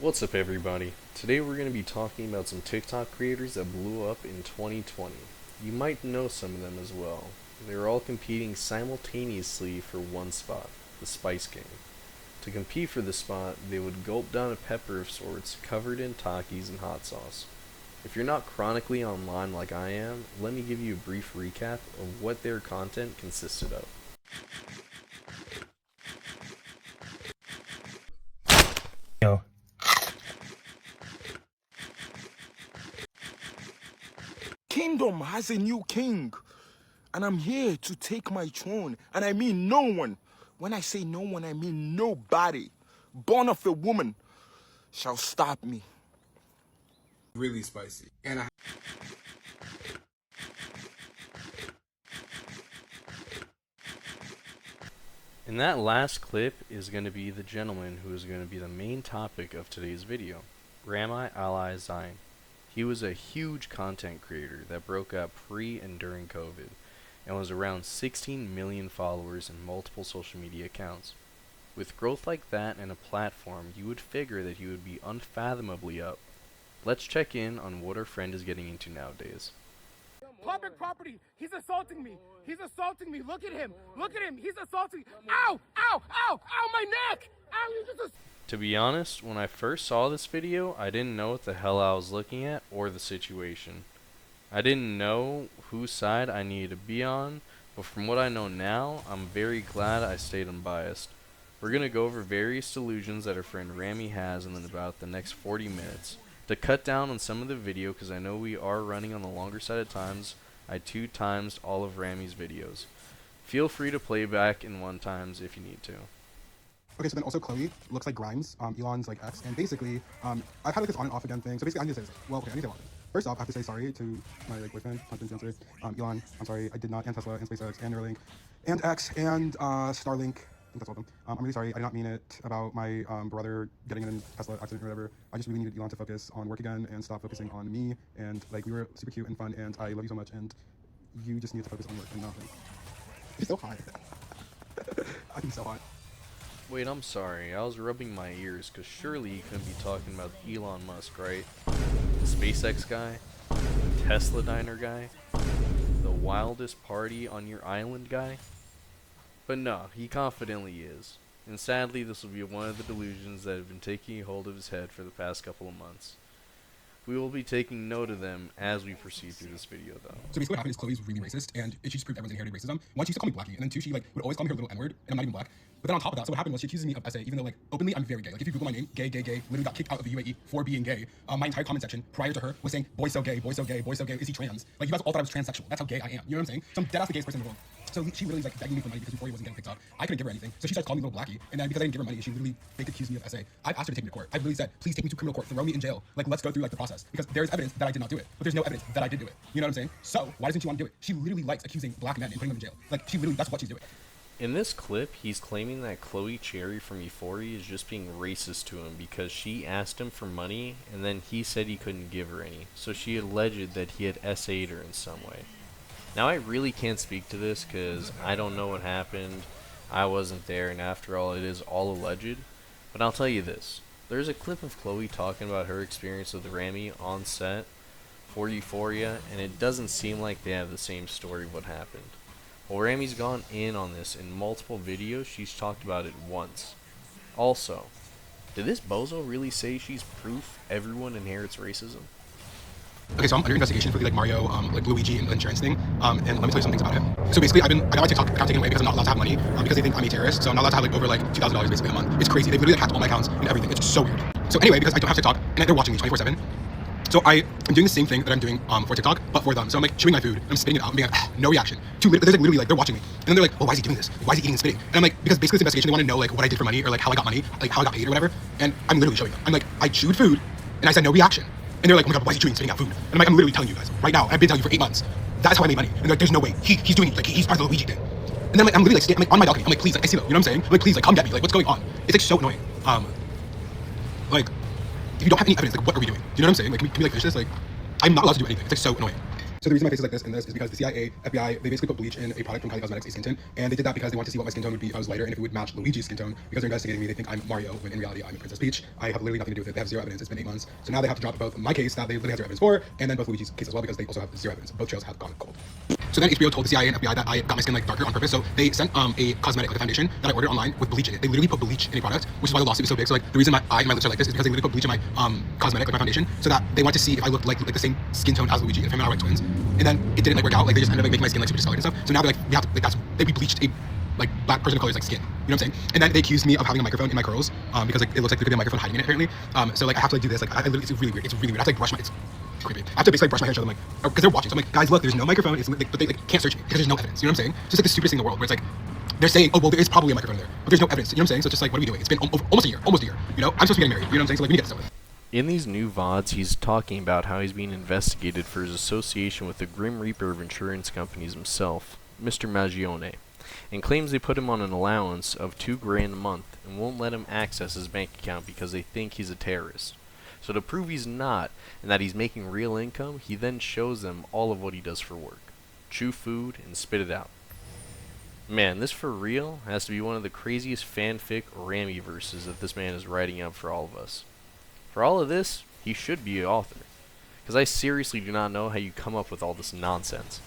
What's up everybody? Today we're going to be talking about some TikTok creators that blew up in 2020. You might know some of them as well. They're all competing simultaneously for one spot, the Spice Gang. To compete for the spot, they would gulp down a pepper of sorts covered in Takis and hot sauce. If you're not chronically online like I am, let me give you a brief recap of what their content consisted of. Yo. Kingdom has a new king, and I'm here to take my throne, and I mean no one. When I say no one, I mean nobody born of a woman shall stop me. Really spicy. And And that last clip is going to be the gentleman who is going to be the main topic of today's video, Rami Ali Zayn. He was a huge content creator that broke up pre and during COVID, and was around 16 million followers in multiple social media accounts. With growth like that and a platform, you would figure that he would be unfathomably up. Let's check in on what our friend is getting into nowadays. Public property. He's assaulting me. He's assaulting me. Look at him. Look at him. He's assaulting me. Ow! Ow! Ow! Ow! My neck! Ow! You just. To be honest, when I first saw this video, I didn't know what the hell I was looking at or the situation. I didn't know whose side I needed to be on, but from what I know now, I'm very glad I stayed unbiased. We're going to go over various delusions that our friend Rami has in about the next 40 minutes. To cut down on some of the video, because I know we are running on the longer side of times, I 2x all of Rami's videos. Feel free to play back in 1x if you need to. Okay, so then also Chloe looks like Grimes, Elon's like ex, and basically, I've had like this on and off again thing. So basically, I need to say this. Well, okay, I need to say one thing. First off, I have to say sorry to my like boyfriend, husband, fiance, Elon. I'm sorry, I did not, and Tesla, and SpaceX, and Neuralink, and X, and Starlink. I think that's all of them. I'm really sorry. I did not mean it about my brother getting in a Tesla accident or whatever. I just really needed Elon to focus on work again and stop focusing on me. And like we were super cute and fun, and I love you so much. And you just need to focus on work and not like. It's so hot. I think it's so hot. Wait, I'm sorry. I was rubbing my ears, because surely you couldn't be talking about Elon Musk, right? The SpaceX guy? The Tesla diner guy? The wildest party on your island guy? But no, he confidently is. And sadly, this will be one of the delusions that have been taking hold of his head for the past couple of months. We will be taking note of them as we proceed through this video, though. So basically what happened is Chloe's really racist, and she just proved everyone's inherited racism. One, she used to call me Blackie, and then two, she like would always call me her little N-word, and I'm not even black. But then on top of that, so what happened was she accuses me of SA, even though like openly I'm very gay. Like if you Google my name, gay, literally got kicked out of the UAE for being gay. My entire comment section prior to her was saying, boy so gay, boy so gay, boy so gay, is he trans? Like you guys all thought I was transsexual. That's how gay I am. You know what I'm saying? So I'm dead off the gayest person in the world. So she really was like begging me for money because before he wasn't getting picked up. I couldn't give her anything. So she started calling me little Blackie, and then because I didn't give her money, she literally fake accused me of SA. I asked her to take me to court. I literally said, please take me to criminal court, throw me in jail. Like let's go through like the process. Because there's evidence that I did not do it. But there's no evidence that I did do it. You know what I'm saying? So why doesn't she want to do it? She literally likes accusing black men and putting them in jail. Like she literally, that's what she's doing. In this clip, he's claiming that Chloe Cherry from Euphoria is just being racist to him because she asked him for money and then he said he couldn't give her any. So she alleged that he had SA'd her in some way. Now I really can't speak to this because I don't know what happened. I wasn't there, and after all, it is all alleged. But I'll tell you this. There's a clip of Chloe talking about her experience with Rami on set for Euphoria, and it doesn't seem like they have the same story of what happened. Well, Rami's gone in on this in multiple videos. She's talked about it once. Also, did this bozo really say she's proof everyone inherits racism? Okay, so I'm under investigation for the like Mario, like Luigi and insurance thing. And let me tell you some things about it. So basically, I got my TikTok account taken away because I'm not allowed to have money because they think I'm a terrorist. So I'm not allowed to have like over like $2,000 basically a month. It's crazy. They literally like, hacked all my accounts and everything. It's so weird. So anyway, because I don't have TikTok and they're watching me 24/7. So I am doing the same thing that I'm doing for TikTok, but for them. So I'm like chewing my food, and I'm spitting it out, and being like, no reaction. There's like literally like they're watching me, and then they're like, oh, why is he doing this? Why is he eating and spitting? And I'm like, because basically it's investigation. They want to know like what I did for money or like how I got money, like how I got paid or whatever. And I'm literally showing them. I'm like, I chewed food, and I said no reaction. And they're like, oh my god, why is he chewing and spitting out food? And I'm like, I'm literally telling you guys right now. I've been telling you for 8 months. That's how I made money. And they're like, there's no way. He's doing it. Like he's part of the Luigi thing. And then like I'm literally like, I'm like on my balcony. I'm like, please, like I see them. You know what I'm saying? I'm like, please, like come get me. Like what's going on? It's like so annoying. Like if you don't have any evidence, like what are we doing? Do you know what I'm saying? Like can we like finish this? Like I'm not allowed to do anything. It's like so annoying. So the reason my face is like this in this is because the CIA, FBI, they basically put bleach in a product from Kylie Cosmetics, a skin tint, and they did that because they wanted to see what my skin tone would be if I was lighter and if it would match Luigi's skin tone. Because they're investigating me, they think I'm Mario, when in reality I'm Princess Peach. I have literally nothing to do with it. They have zero evidence. It's been 8 months. So now they have to drop both my case that they literally have zero evidence for, and then both Luigi's case as well because they also have zero evidence. Both trails have gone cold. So then HBO told the CIA and FBI that I got my skin like darker on purpose. So they sent a cosmetic, like a foundation that I ordered online with bleach in it. They literally put bleach in a product, which is why the lawsuit was so big. So like the reason my eye and my lips are like this is because they literally put bleach in my cosmetic, like my foundation, so that they wanted to see if I looked like the same skin tone as Luigi and if him and I were twins. And then it didn't like work out. Like they just ended up like making my skin like super discolored and stuff. So now they're like, we have to like we bleached a like black person of color's like skin. You know what I'm saying? And then they accused me of having a microphone in my curls because like it looks like there could be a microphone hiding in it apparently. So like I have to like do this. Like I literally, it's really weird. It's really weird. I have to like brush my. It's creepy. I have to basically brush my hair, show them like, because they're watching. So I'm like, guys, look, there's no microphone. It's like, but they like, can't search me because there's no evidence. You know what I'm saying? It's just like the stupidest thing in the world where it's like they're saying, oh well, there is probably a microphone there, but there's no evidence. You know what I'm saying? So it's just like, what are we doing? It's been almost a year. You know, I'm supposed to be getting married. You know what I'm saying? So like, we need to get this over. In these new VODs, he's talking about how he's being investigated for his association with the Grim Reaper of insurance companies himself, Mr. Magione, and claims they put him on an allowance of $2,000 a month and won't let him access his bank account because they think he's a terrorist. So to prove he's not, and that he's making real income, he then shows them all of what he does for work. Chew food and spit it out. Man, this for real has to be one of the craziest fanfic Rami verses that this man is writing up for all of us. For all of this, he should be an author. Because I seriously do not know how you come up with all this nonsense.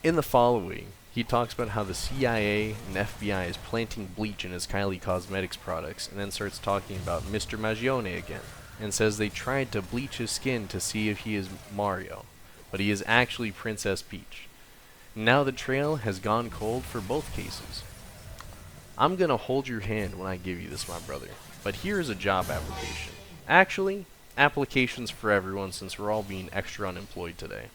In the following, he talks about how the CIA and FBI is planting bleach in his Kylie Cosmetics products, and then starts talking about Mr. Magione again, and says they tried to bleach his skin to see if he is Mario, but he is actually Princess Peach. Now the trail has gone cold for both cases. I'm gonna hold your hand when I give you this, my brother, but here is a job application. Actually, applications for everyone since we're all being extra unemployed today.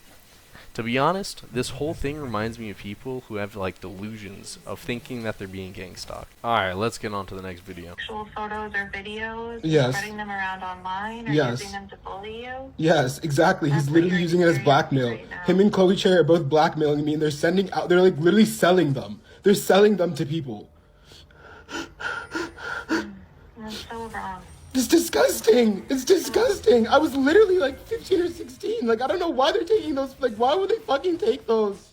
To be honest, this whole thing reminds me of people who have like delusions of thinking that they're being gang stalked. Alright, let's get on to the next video. Actual photos or videos, Yes. spreading them around online, or Yes. using them to bully you. Yes, exactly. He's That's what literally you're using it as blackmail. experiencing right now. Him and Chloe Cherry are both blackmailing me, and they're sending out. They're like literally selling them. They're selling them to people. That's so wrong. It's disgusting. It's disgusting. I was literally like 15 or 16. Like, I don't know why they're taking those. Like, why would they fucking take those?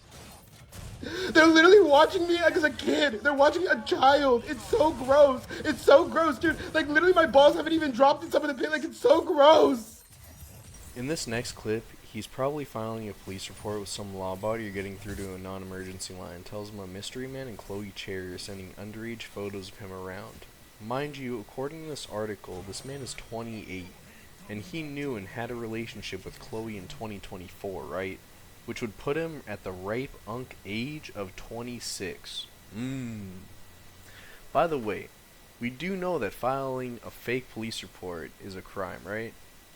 They're literally watching me like as a kid. They're watching a child. It's so gross. It's so gross, dude. Like, literally, my balls haven't even dropped in some of the pit. Like, it's so gross. In this next clip, he's probably filing a police report with some law body or getting through to a non-emergency line. Tells him a mystery man and Chloe Cherry are sending underage photos of him around. Mind you, according to this article, this man is 28, and he knew and had a relationship with Chloe in 2024, right? Which would put him at the ripe age of 26. By the way, we do know that filing a fake police report is a crime, right?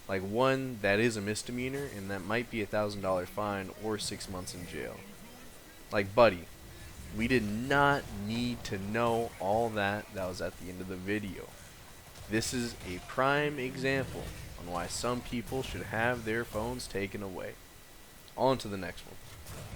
Like one that is a misdemeanor, and that might be $1,000 fine or 6 months in jail. Like, buddy, we did not need to know all that was at the end of the video. This is a prime example on why some people should have their phones taken away. On to the next one.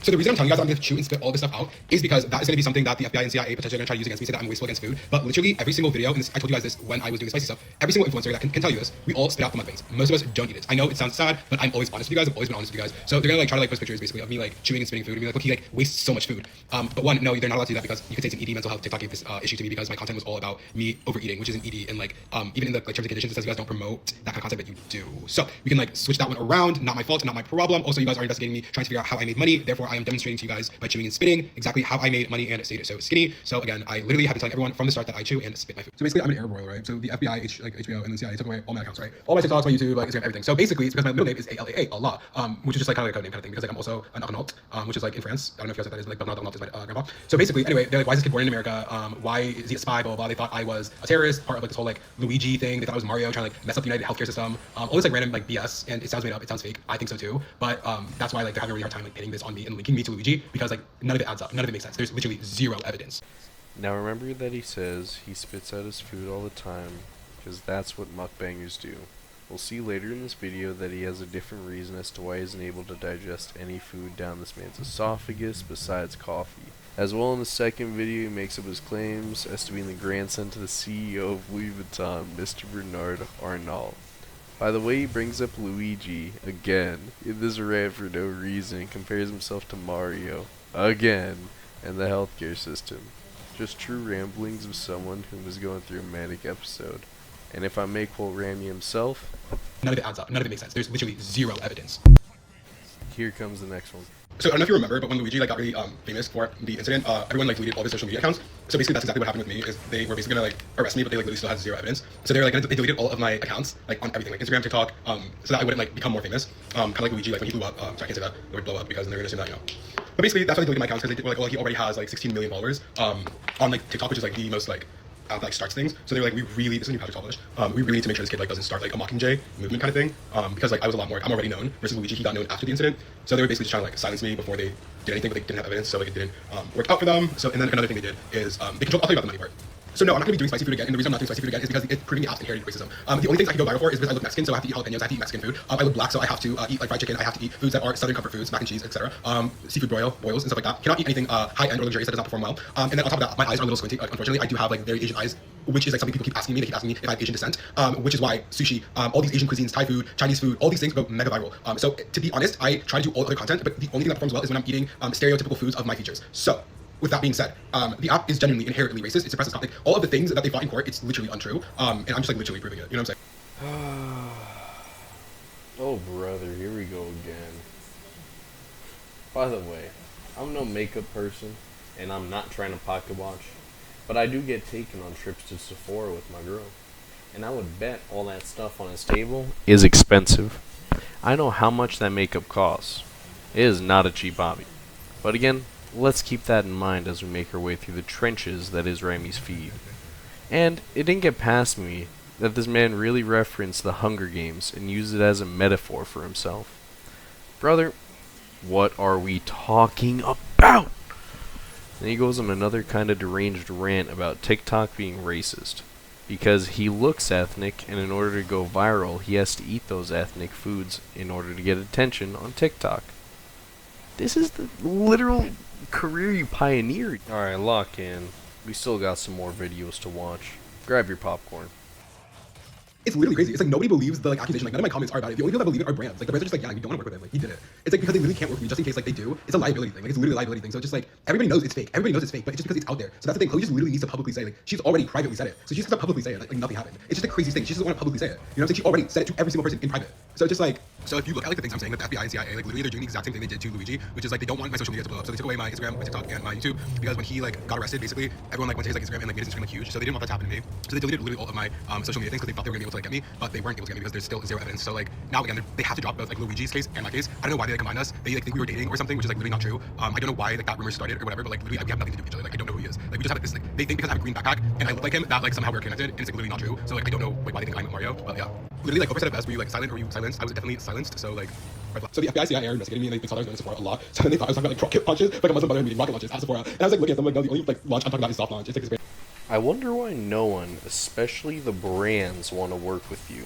So the reason I'm telling you guys I'm going to chew and spit all this stuff out is because that is going to be something that the FBI and CIA potentially going to try to use against me, say that I'm wasteful against food. But literally every single video, and this, I told you guys this when I was doing the spicy stuff, every single influencer that can tell you this, we all spit out the mud things. Most of us don't eat it. I know it sounds sad, but I'm always honest with you guys. I've always been honest with you guys. So they're going to like try to like post pictures basically of me like chewing and spitting food and be like, look, he like wastes so much food. But one, no, they're not allowed to do that because you could say it's an ED mental health TikTok gave this issue to me because my content was all about me overeating, which is an ED, and like even in the like terms and conditions it says you guys don't promote that kind of content, but you do. So we can like switch that one around. Not my fault, not my problem. Also, you guys are investigating me, trying to figure out how I made money. Therefore, I am demonstrating to you guys by chewing and spitting exactly how I made money and stayed so skinny. So again, I literally have been telling everyone from the start that I chew and spit my food. So basically, I'm an air broiler, right? So the FBI, HBO, and the CIA took away all my accounts, right? All my TikToks, my YouTube, like Instagram, everything. So basically, it's because my middle name is ALAA, Allah, which is just like kind of like a code name kind of thing because like I'm also an Arnault, which is like in France. I don't know if you guys know what that is, like Bernard Arnault is my grandpa. So basically, anyway, they're like, why is this kid born in America? Why is he a spy? Blah, blah, blah. They thought I was a terrorist, part of like this whole like Luigi thing. They thought I was Mario trying to like mess up the United healthcare system. All this like random like BS, and it sounds made up, it sounds fake. I think so too. But that's why like they're having a really hard time like pinning this on me and linking me to Luigi because like none of it adds up, none of it makes sense. There's literally zero evidence. Now remember that he says he spits out his food all the time because that's what mukbangers do. We'll see later in this video that he has a different reason as to why he isn't able to digest any food down this man's esophagus besides coffee. As well, in the second video, he makes up his claims as to being the grandson to the CEO of Louis Vuitton, Mr. Bernard Arnault. By the way, he brings up Luigi again in this rant for no reason, compares himself to Mario again, and the healthcare system. Just true ramblings of someone who was going through a manic episode. And if I may quote Ramy himself, none of it adds up. None of it makes sense. There's literally zero evidence. here comes the next one. So I don't know if you remember, but when Luigi got really famous for the incident, everyone deleted all of his social media accounts. So basically, that's exactly what happened with me. Is they were basically gonna arrest me, but they literally still had zero evidence. So they were they deleted all of my accounts, on everything, Instagram, TikTok, so that I wouldn't become more famous. Kind of like Luigi, when he blew up. Sorry, I can't say that. It would blow up because then they're gonna say that, But basically, that's why they deleted my accounts, because they were well, he already has 16 million followers on TikTok, which is the most starts things. So they were we really, this is a new project published. We really need to make sure this kid doesn't start a Mockingjay movement kind of thing. Because I was a lot more, I'm already known versus Luigi, he got known after the incident. So they were basically just trying to silence me before they did anything, but they didn't have evidence, so it didn't work out for them. So and then another thing they did is they controlled. I'll tell you about the money part. So no, I'm not gonna be doing spicy food again, and the reason I'm not doing spicy food again is because it's proving the app's inherited racism. The only things I can go viral for is because I look Mexican, so I have to eat jalapenos, I have to eat Mexican food. I look black, so I have to eat fried chicken, I have to eat foods that are southern comfort foods, mac and cheese, etc. Seafood boils and stuff like that. Cannot eat anything high-end or luxurious that does not perform well. And then on top of that, my eyes are a little squinty. Unfortunately, I do have very Asian eyes, which is something people keep asking me. They keep asking me if I have Asian descent, which is why sushi, all these Asian cuisines, Thai food, Chinese food, all these things go mega viral. So to be honest, I try to do all other content, but the only thing that performs well is when I'm eating stereotypical foods of my features. So with that being said, the app is genuinely inherently racist. It's oppressive. All of the things that they fought in court, it's literally untrue. And I'm just literally proving it. You know what I'm saying? Oh brother, here we go again. By the way, I'm no makeup person, and I'm not trying to pocket watch, but I do get taken on trips to Sephora with my girl. And I would bet all that stuff on his table is expensive. I know how much that makeup costs. It is not a cheap hobby. But again, let's keep that in mind as we make our way through the trenches that is Ramy's feed. And it didn't get past me that this man really referenced the Hunger Games and used it as a metaphor for himself. Brother, what are we talking about? Then he goes on another kind of deranged rant about TikTok being racist. Because he looks ethnic, and in order to go viral, he has to eat those ethnic foods in order to get attention on TikTok. This is the literal career you pioneered. Alright, lock in. We still got some more videos to watch. Grab your popcorn. It's literally crazy. It's nobody believes the accusation. None of my comments are about it. The only people that believe it are brands. The brands are just yeah, we don't want to work with him. He did it. It's because they literally can't work with you just in case they do. It's a liability thing. It's literally a liability thing. So it's just everybody knows it's fake. Everybody knows it's fake, but it's just because it's out there. So that's the thing. Chloe just literally needs to publicly say she's already privately said it. So she just has to publicly say it nothing happened. It's just the craziest thing. She doesn't want to publicly say it. You know what I'm saying? She already said it to every single person in private. So it's just so if you look at the things I'm saying, that the FBI and CIA, literally they're doing the exact same thing they did to Luigi, which is they don't want my social media to blow up. So they took away my Instagram, my TikTok, and my YouTube because when he got arrested, basically everyone went to his Instagram and made his Instagram huge. So they didn't want that to happen to me. So they deleted literally all of my social media things because they thought they were gonna be able to get me, but they weren't able to get me because there's still zero evidence. So now again they have to drop both Luigi's case and my case. I don't know why they combined us. They think we were dating or something, which is literally not true. I don't know why that rumor started or whatever, but literally we have nothing to do with each other. I don't know who he is. We just have this they think because I have a green backpack and I look like him that somehow we're connected, and it's literally not true. So I don't know why they think I'm Mario, but yeah. Literally Oprah said it best, were you silent or were you silenced? I was definitely silenced. So so the FBI, CIA are investigating me and they thought I was going to Sephora a lot. So then they thought I was talking about rocket launches, a Muslim brotherhood meeting rocket launches at Sephora. And I was looking at them no, the only launch I'm talking about is soft launch. It's this great. I wonder why no one, especially the brands, want to work with you.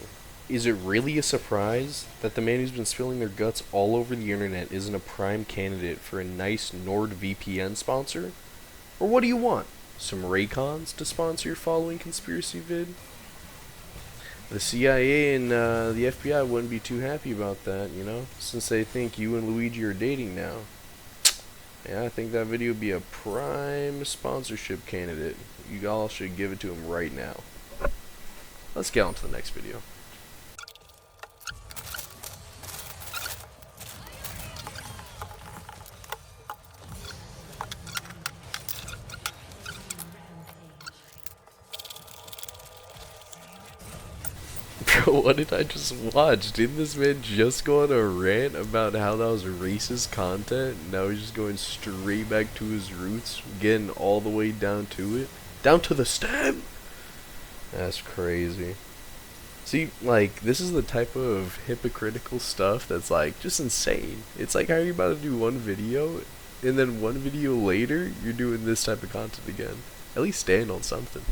Is it really a surprise that the man who's been spilling their guts all over the internet isn't a prime candidate for a nice NordVPN sponsor? Or what do you want? Some Raycons to sponsor your following conspiracy vid? The CIA and the FBI wouldn't be too happy about that, since they think you and Luigi are dating now. Yeah, I think that video would be a prime sponsorship candidate. You all should give it to him right now. Let's get on to the next video. Bro, what did I just watch? Didn't this man just go on a rant about how that was racist content? Now he's just going straight back to his roots, getting all the way down to it? Down to the stem? That's crazy. See, this is the type of hypocritical stuff that's just insane. It's how are you about to do one video, and then one video later, you're doing this type of content again? At least stand on something.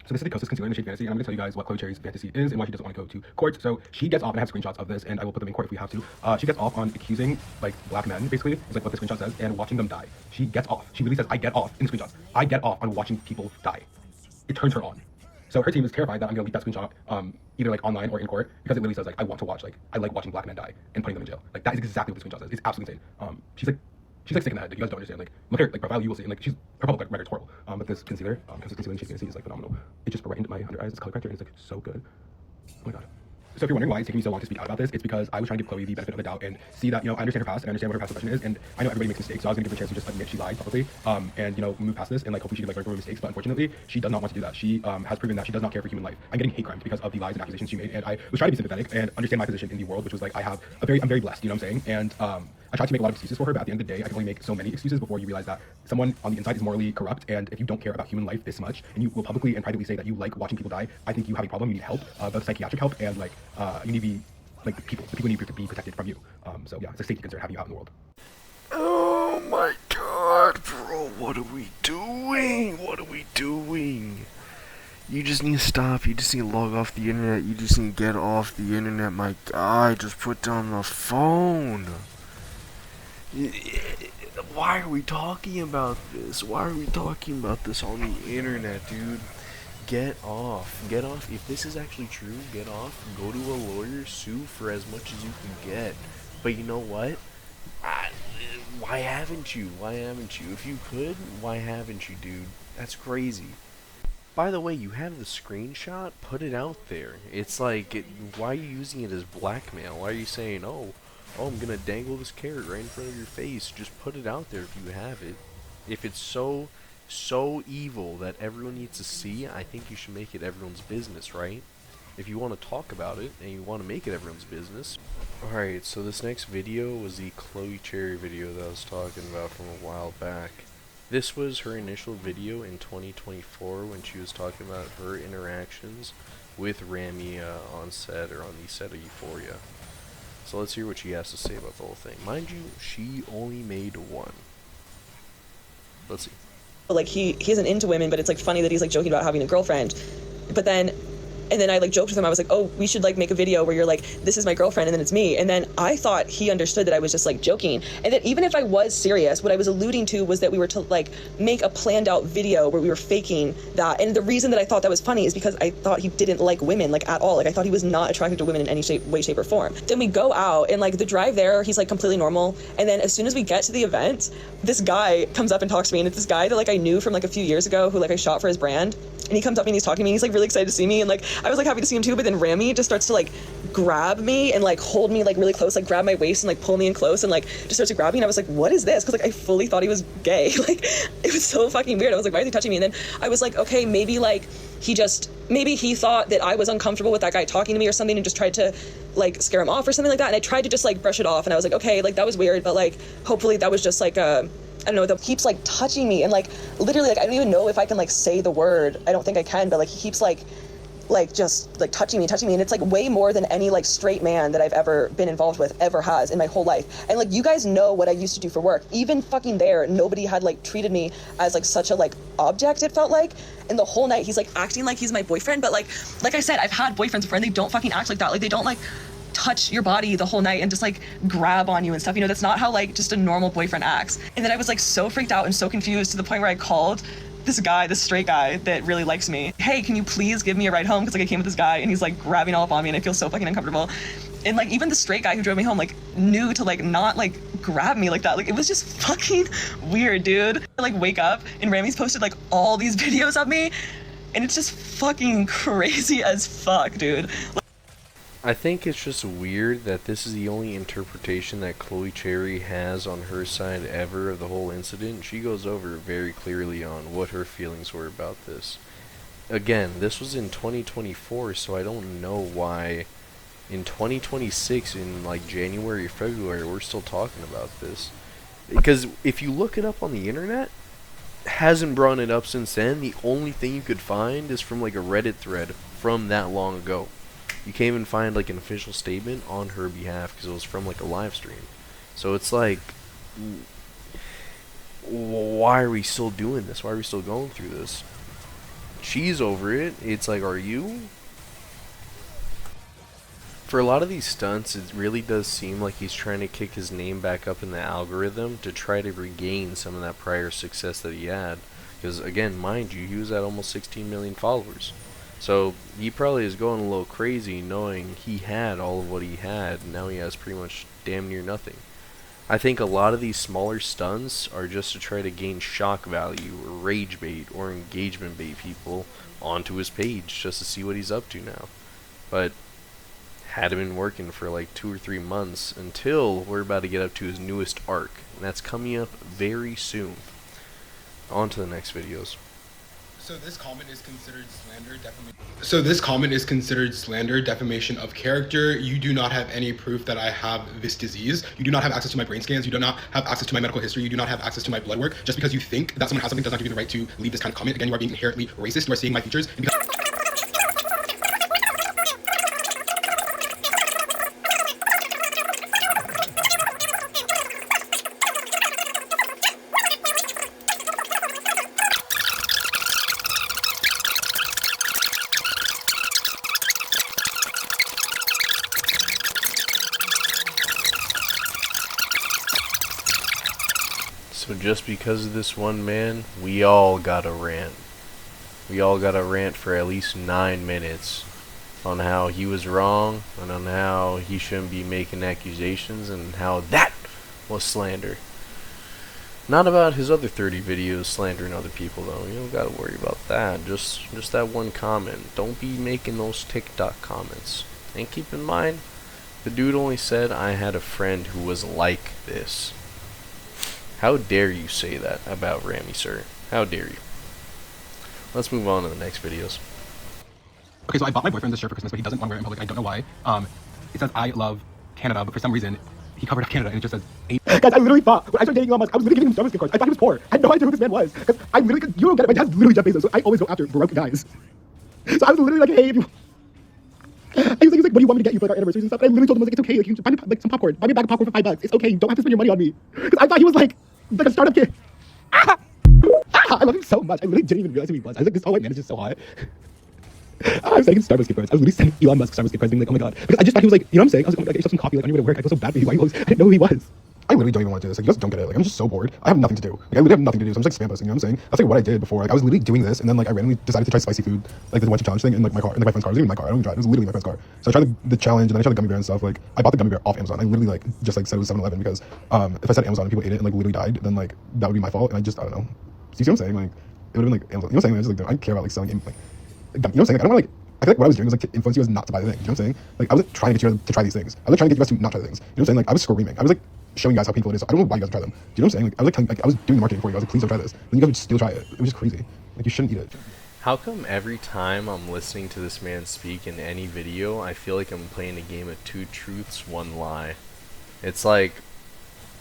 So this is the Kostas concealer in the shade Fantasy, and I'm going to tell you guys what Chloe Cherry's fantasy is and why she doesn't want to go to court. So she gets off, and I have screenshots of this, and I will put them in court if we have to. She gets off on accusing, black men, basically, is what the screenshot says, and watching them die. She gets off. She really says, I get off, in the screenshots. I get off on watching people die. It turns her on. So her team is terrified that I'm gonna leak that screenshot, either like online or in court, because it literally says like I want to watch, like I like watching black men die and putting them in jail. Like that is exactly what the screenshot says. It's absolutely insane. She's like sick in the head. You guys don't understand. Like look at her like profile, you will see, and like her public record's horrible. But this concealer, because this concealer she's gonna see is like phenomenal. It just right into my under eyes. It's color corrector, and it's like so good. Oh my god. So if you're wondering why it's taking me so long to speak out about this, it's because I was trying to give Chloe the benefit of the doubt and see that, you know, I understand her past and I understand what her past profession is, and I know everybody makes mistakes, so I was gonna give her a chance to just admit she lied publicly, and you know, move past this and like hopefully she could like learn from her mistakes. But unfortunately, she does not want to do that. She has proven that she does not care for human life. I'm getting hate crimes because of the lies and accusations she made, and I was trying to be sympathetic and understand my position in the world, which was like I'm very blessed, you know what I'm saying? And I tried to make a lot of excuses for her, but at the end of the day, I can only make so many excuses before you realize that someone on the inside is morally corrupt, and if you don't care about human life this much, and you will publicly and privately say that you like watching people die, I think you have a problem. You need help, both psychiatric help and like you need to be like the people need to be protected from you. So yeah, it's a safety concern having you out in the world. Oh my god, bro, what are we doing? What are we doing? You just need to stop. You just need to log off the internet. You just need to get off the internet, my guy. Just put down the phone. Why are we talking about this? Why are we talking about this on the internet, dude? Get off. Get off. If this is actually true, get off. Go to a lawyer, sue for as much as you can get. But you know what? Why haven't you? Why haven't you? If you could, why haven't you, dude? That's crazy. By the way, you have the screenshot, put it out there. It's like, why are you using it as blackmail? Why are you saying, oh, I'm gonna dangle this carrot right in front of your face? Just put it out there if you have it. If it's so evil that everyone needs to see, I think you should make it everyone's business, right? If you want to talk about it, and you want to make it everyone's business. Alright, so this next video was the Chloe Cherry video that I was talking about from a while back. This was her initial video in 2024 when she was talking about her interactions with Rami on set, or on the set of Euphoria. So let's hear what she has to say about the whole thing. Mind you, she only made one. Let's see. Like he isn't into women, but it's like funny that he's like joking about having a girlfriend. But then And then I like joked with him. I was like, oh, we should like make a video where you're like, this is my girlfriend, and then it's me. And then I thought he understood that I was just like joking. And that even if I was serious, what I was alluding to was that we were to like make a planned out video where we were faking that. And the reason that I thought that was funny is because I thought he didn't like women like at all. Like I thought he was not attracted to women in any way, shape or form. Then we go out and like the drive there, he's like completely normal. And then as soon as we get to the event, this guy comes up and talks to me. And it's this guy that like I knew from like a few years ago who like I shot for his brand. And he comes up to me and he's talking to me. He's like really excited to see me. And like, I was like happy to see him too. But then Rami just starts to like grab me and like hold me like really close, like grab my waist and like pull me in close and like just starts to grab me. And I was like, what is this? Cause like I fully thought he was gay. Like it was so fucking weird. I was like, why is he touching me? And then I was like, okay, maybe like maybe he thought that I was uncomfortable with that guy talking to me or something and just tried to like scare him off or something like that. And I tried to just like brush it off. And I was like, okay, like that was weird. But like, hopefully that was just like I don't know, that keeps like touching me and like literally like I don't even know if I can like say the word. I don't think I can, but like he keeps like just like touching me and it's like way more than any like straight man that I've ever been involved with ever has in my whole life. And like you guys know what I used to do for work. Even fucking there, nobody had like treated me as like such a like object, it felt like. And the whole night he's like acting like he's my boyfriend, but like I said, I've had boyfriends before and they don't fucking act like that. Like they don't like touch your body the whole night and just like grab on you and stuff, you know. That's not how like just a normal boyfriend acts. And then I was like so freaked out and so confused to the point where I called this straight guy that really likes me. Hey, can you please give me a ride home? Because like I came with this guy and he's like grabbing all up on me and I feel so fucking uncomfortable. And like even the straight guy who drove me home like knew to like not like grab me like that. Like it was just fucking weird, dude. I, like wake up and Rami's posted like all these videos of me and it's just fucking crazy as fuck, dude. I think it's just weird that this is the only interpretation that Chloe Cherry has on her side ever of the whole incident. She goes over very clearly on what her feelings were about this. Again, this was in 2024, so I don't know why in 2026, in like January or February, we're still talking about this. Because if you look it up on the internet, hasn't brought it up since then. The only thing you could find is from like a Reddit thread from that long ago. You can't even find like an official statement on her behalf because it was from like a live stream. So it's like, why are we still doing this? Why are we still going through this? She's over it. It's like, are you? For a lot of these stunts, it really does seem like he's trying to kick his name back up in the algorithm to try to regain some of that prior success that he had. Because again, mind you, he was at almost 16 million followers. So he probably is going a little crazy knowing he had all of what he had, and now he has pretty much damn near nothing. I think a lot of these smaller stunts are just to try to gain shock value or rage bait or engagement bait people onto his page just to see what he's up to now. But hadn't been working for like 2 or 3 months until we're about to get up to his newest arc, and that's coming up very soon. On to the next videos. So this comment is considered slander, defamation. So this comment is considered slander, defamation of character. You do not have any proof that I have this disease. You do not have access to my brain scans. You do not have access to my medical history. You do not have access to my blood work. Just because you think that someone has something does not give you the right to leave this kind of comment. Again, you are being inherently racist. You are seeing my features. And because So just because of this one man, we all got a rant. We all got a rant for at least 9 minutes on how he was wrong and on how he shouldn't be making accusations and how that was slander. Not about his other 30 videos slandering other people though. You don't gotta worry about that. Just that one comment. Don't be making those TikTok comments. And keep in mind, the dude only said I had a friend who was like this. How dare you say that about Rami, sir? How dare you? Let's move on to the next videos. okay, so I bought my boyfriend this shirt for Christmas, but he doesn't want to wear it in public. I don't know why. It says I love Canada, but for some reason he covered up Canada and it just says Guys, I literally thought when I started dating Elon Musk, I was literally giving him Starbucks gift cards. I thought he was poor. I had no idea who this man was. Because I literally, you don't get it. My dad's literally Jeff Bezos, so I always go after broke guys. So I was literally like, hey, if you. He was like, what do you want me to get you for like our anniversaries and stuff? And I literally told him, I was like, it's okay. Like, you can buy me like some popcorn. Buy me a bag of popcorn for $5. It's okay. You don't have to spend your money on me. Because I thought he was like a startup kid. I love him so much. I literally didn't even realize who he was. I was like, this whole white man is just so hot. I was sending Starbucks gift cards. I was literally sending Elon Musk Starbucks gift cards, being like, oh my god. Because I just thought he was like, you know what I'm saying? I was like, oh my god, get some coffee like on your way to work. I feel so bad for you. Why you always, I didn't know who he was. I literally don't even want to do this. Like, you just don't get it. Like, I'm just so bored. I have nothing to do. Like, I literally have nothing to do. So I'm just like spam posting. You know what I'm saying? That's like what I did before. Like, I was literally doing this, and then like I randomly decided to try spicy food, like the Wedge challenge thing, in like my car, in like my friend's car. It wasn't even my car. I don't even drive. It was literally my friend's car. So I tried the challenge, and then I tried the gummy bear and stuff. Like, I bought the gummy bear off Amazon. I literally like just like said it was 7-Eleven because if I said Amazon and people ate it and like literally died, then like that would be my fault. And I don't know. See what I'm saying? Like, it would have been like Amazon. You know what I'm saying? I just like I don't care about like selling like, you know what I'm saying? Like, I don't want to like. I feel like what I was doing was like to influence you guys not to buy the thing. You know what I'm saying? Like, I wasn't trying to get you guys to try these things. I was trying to get you guys to not try the things. You know what I'm saying? Like, I was screaming. I was like showing you guys how painful it is. So I don't know why you guys try them. Do you know what I'm saying? Like, I was like, telling, like I was doing the marketing for you. I was like, please don't try this. Then you guys would still try it. It was just crazy. Like, you shouldn't eat it. How come every time I'm listening to this man speak in any video, I feel like I'm playing a game of 2 truths, 1 lie? It's like,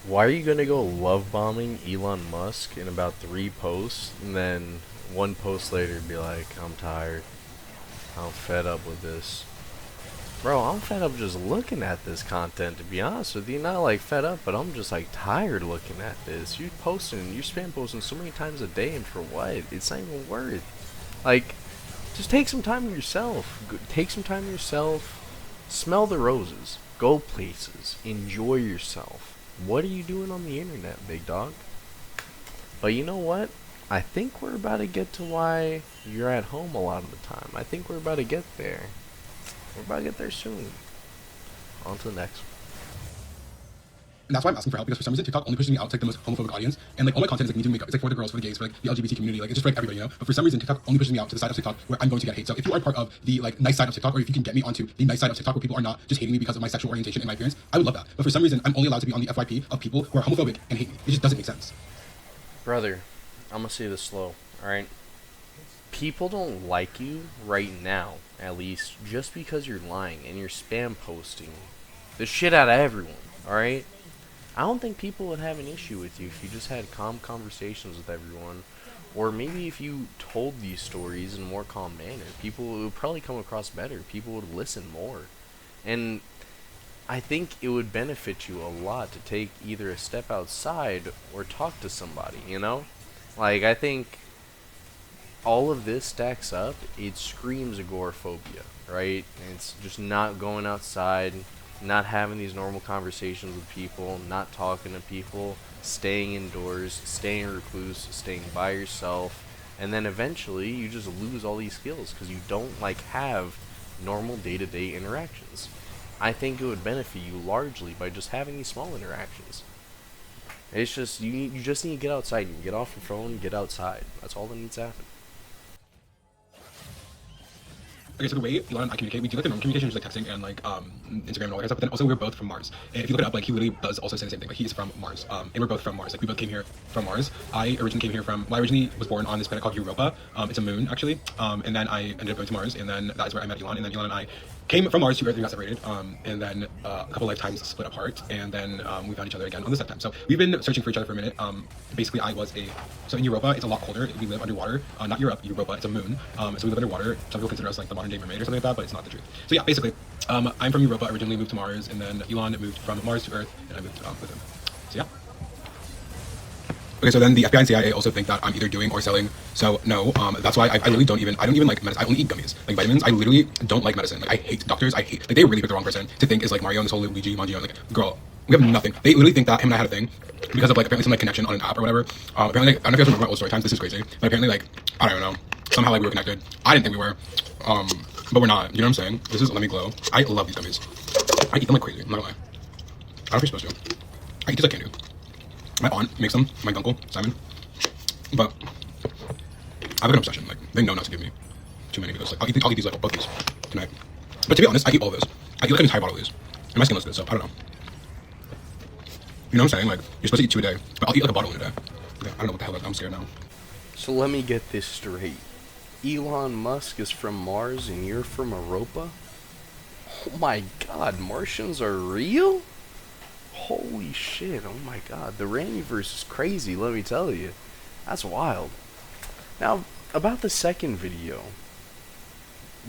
why are you gonna go love bombing Elon Musk in about 3 posts, and then 1 post later be like, I'm tired. I'm fed up with this. Bro, I'm fed up just looking at this content, to be honest with you. Not like fed up, but I'm just like tired looking at this. You're spam posting so many times a day, and for what? It's not even worth. Like, just take some time to yourself. Take some time to yourself. Smell the roses. Go places. Enjoy yourself. What are you doing on the internet, big dog? But you know what? I think we're about to get to why you're at home a lot of the time. I think we're about to get there. We're about to get there soon. On to the next. And that's why I'm asking for help, because for some reason TikTok only pushes me out to like the most homophobic audience, and like all my content is like me doing makeup. It's like for the girls, for the gays, for like the LGBT community, like it's just for like everybody, you know. But for some reason TikTok only pushes me out to the side of TikTok where I'm going to get hate. So if you are part of the like nice side of TikTok, or if you can get me onto the nice side of TikTok where people are not just hating me because of my sexual orientation and my appearance, I would love that. But for some reason I'm only allowed to be on the FYP of people who are homophobic and hate me. It just doesn't make sense. Brother, I'm gonna say this slow, alright? People don't like you right now, at least, just because you're lying and you're spam posting the shit out of everyone, alright? I don't think people would have an issue with you if you just had calm conversations with everyone, or maybe if you told these stories in a more calm manner. People would probably come across better. People would listen more. And I think it would benefit you a lot to take either a step outside or talk to somebody, you know? Like, I think all of this stacks up. It screams agoraphobia, right? It's just not going outside, not having these normal conversations with people, not talking to people, staying indoors, staying recluse, staying by yourself, And then eventually you just lose all these skills because you don't like have normal day-to-day interactions. I think it would benefit you largely by just having these small interactions. It's just you just need to get outside. You get off your phone and get outside. That's all that needs to happen. Okay, so the way Elon and I communicate, we do like the normal communication, just like texting and like Instagram and all that stuff. But then also we're both from Mars. And if you look it up, like he literally does also say the same thing. Like he is from Mars. And we're both from Mars. Like we both came here from Mars. I originally came here from. Well, I originally was born on this planet called Europa. It's a moon actually. And then I ended up going to Mars, and then that is where I met Elon. And then Elon and I came from Mars to Earth and got separated. And then a couple lifetimes split apart. And then we found each other again on this lifetime. So we've been searching for each other for a minute. Basically, so in Europa, it's a lot colder. We live underwater. Not Europe, Europa. It's a moon. So we live underwater. Some people consider us like the modern day mermaid or something like that, but it's not the truth. So yeah, basically, I'm from Europa. Originally moved to Mars, and then Elon moved from Mars to Earth, and I moved with him. So yeah. Okay, so then the FBI and CIA also think that I'm either doing or selling. So no, that's why I literally don't even like medicine. I only eat gummies, like vitamins. I literally don't like medicine. Like I hate doctors. Like they really picked the wrong person to think is like Mario and this whole Luigi Mangio. Like girl, we have nothing. They literally think that him and I had a thing because of like apparently some like connection on an app or whatever. Apparently, like, I don't know if you guys remember my old story times. This is crazy, but apparently like I don't know. Somehow like we were connected. I didn't think we were, but we're not. You know what I'm saying? This is Let Me Glow. I love these gummies. I eat them like crazy. I'm not gonna lie. I don't know if you're supposed to. I eat these like candy. My aunt makes them. My uncle Simon. But I have an obsession. Like they know not to give me too many of those. Like I'll eat these like both these tonight. But to be honest, I eat all of this. I eat like an entire bottle of these, and my skin looks good. So I don't know. You know what I'm saying? Like you're supposed to eat 2 a day, but I'll eat like a bottle in a day. Okay, I don't know what the hell. I'm scared now. So let me get this straight. Elon Musk is from Mars and you're from Europa? Oh my god, Martians are real? Holy shit, oh my god. The Randyverse is crazy, let me tell you. That's wild. Now, about the second video.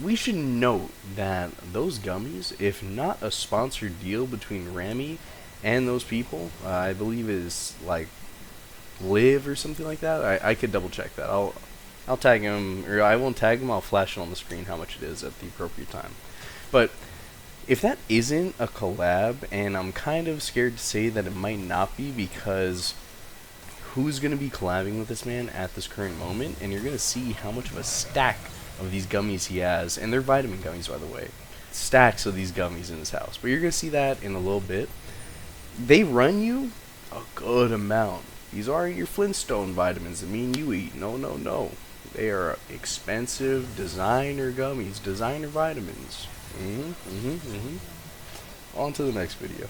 We should note that those gummies, if not a sponsored deal between Rami and those people, I believe is like Live or something like that. I could double check that. I'll tag him, or I won't tag him. I'll flash it on the screen how much it is at the appropriate time. But if that isn't a collab, and I'm kind of scared to say that it might not be, because who's going to be collabing with this man at this current moment? And you're going to see how much of a stack of these gummies he has, and they're vitamin gummies, by the way. Stacks of these gummies in his house. But you're going to see that in a little bit. They run you a good amount. These aren't your Flintstone vitamins that me and you eat. No, no, no. They are expensive designer gummies, designer vitamins. On to the next video.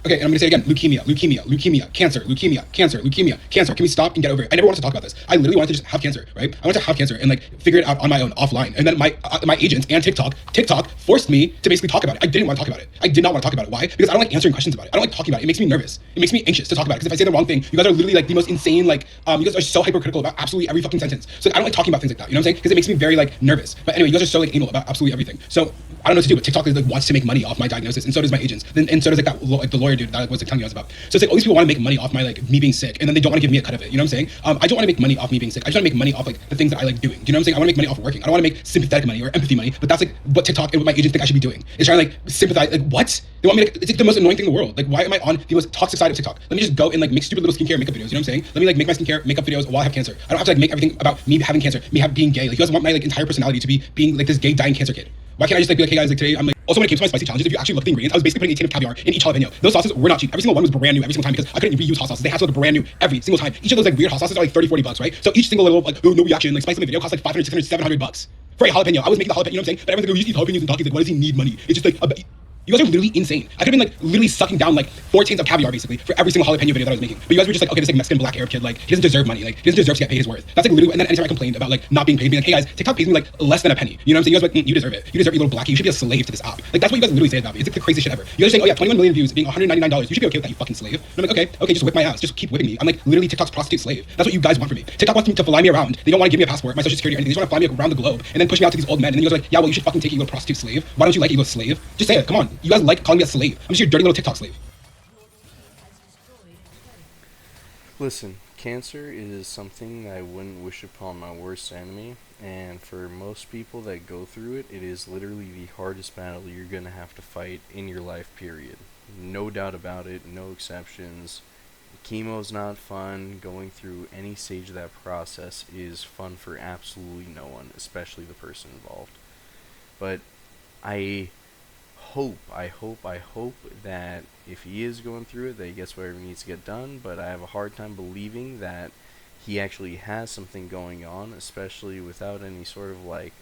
Okay, and I'm gonna say it again, leukemia, cancer. Can we stop and get over it? I never wanted to talk about this. I literally wanted to just have cancer, right? I wanted to have cancer and like figure it out on my own offline. And then my agents and TikTok forced me to basically talk about it. I didn't want to talk about it. I did not want to talk about it. Why? Because I don't like answering questions about it. I don't like talking about it. It makes me nervous. It makes me anxious to talk about it. Because if I say the wrong thing, you guys are literally like the most insane, like, you guys are so hypercritical about absolutely every fucking sentence. So I don't like talking about things like that. You know what I'm saying? Because it makes me very like nervous. But anyway, you guys are so like anal about absolutely everything. So I don't know what to do, but TikTok like wants to make money off my diagnosis, and so does my agents. And so does like that like the lawyer dude that I was like telling you guys about. So it's like all these people want to make money off my like me being sick, and then they don't want to give me a cut of it. You know what I'm saying? I don't want to make money off me being sick. I just want to make money off like the things that I like doing. Do you know what I'm saying? I want to make money off working. I don't want to make sympathetic money or empathy money. But that's like what TikTok and what my agents think I should be doing. Is trying to like sympathize. Like what? They want me to. It's like the most annoying thing in the world. Like why am I on the most toxic side of TikTok? Let me just go and like make stupid little skincare makeup videos. You know what I'm saying? Let me like make my skincare makeup videos while I have cancer. I don't have to like make everything about me having cancer, being gay. Like you guys want my like entire personality to be being like this gay dying cancer kid. Why can't I just like be like, hey guys, like today I'm like. Also, when it came to my spicy challenges, if you actually look at the ingredients, I was basically putting a tin of caviar in each jalapeno. Those sauces were not cheap. Every single one was brand new every single time because I couldn't reuse hot sauces. They had to look brand new every single time. Each of those like weird hot sauces are like $30-$40, right? So each single little like no reaction like spicy video costs like $500, $600, $700 for a jalapeno. I was making the jalapeno, you know what I'm saying? But everyone's like, oh, you just eat jalapenos and talkies. Like, why does he need money? It's just like you guys are literally insane. I could have been like literally sucking down like 4 tins of caviar basically for every single jalapeno video that I was making. But you guys were just like, okay, this like Mexican black Arab kid, like he doesn't deserve money, like he doesn't deserve to get paid his worth. That's like literally. And then anytime I complained about like not being paid, being like, hey guys, TikTok pays me like less than a penny. You know what I'm saying? You guys are like, you deserve it. You deserve it, you little blackie. You should be a slave to this app. Like that's what you guys literally say about me. It's like the craziest shit ever. You guys are saying, oh yeah, 21 million views, being $199. You should be okay with that, you fucking slave. And I'm like, okay, just whip my ass, just keep whipping me. I'm like literally TikTok's prostitute slave. That's what you guys want from me. TikTok wants me to fly me around. They don't want to give me a passport, my social security, or anything. They just want to fly me around the globe and then push me out to these old men. And then you guys are like, yeah, well you should fucking take it, you little prostitute slave. Why don't you like it, you little slave? Just say it. Come on. You guys like calling me a slave. I'm just your dirty little TikTok slave. Listen, cancer is something I wouldn't wish upon my worst enemy, and for most people that go through it, it is literally the hardest battle you're gonna have to fight in your life, period. No doubt about it, no exceptions. chemo's not fun. Going through any stage of that process is fun for absolutely no one, especially the person involved. But I hope that if he is going through it, that he gets whatever needs to get done. But I have a hard time believing that he actually has something going on, especially without any sort of like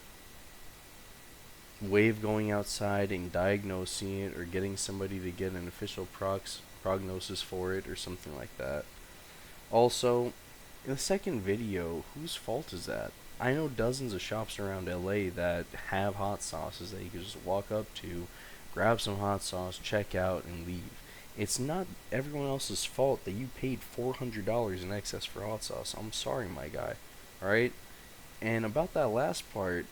way of going outside and diagnosing it or getting somebody to get an official prognosis for it or something like that. Also, in the second video, whose fault is that? I know dozens of shops around LA that have hot sauces that you can just walk up to, grab some hot sauce, check out, and leave. It's not everyone else's fault that you paid $400 in excess for hot sauce. I'm sorry, my guy. Alright? And about that last part,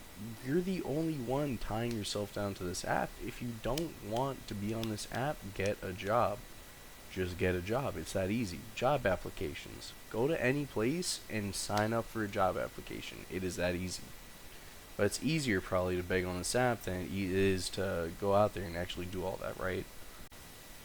you're the only one tying yourself down to this app. If you don't want to be on this app, get a job. Just get a job. It's that easy. Job applications. Go to any place and sign up for a job application. It is that easy. But it's easier probably to beg on this app than it is to go out there and actually do all that, right?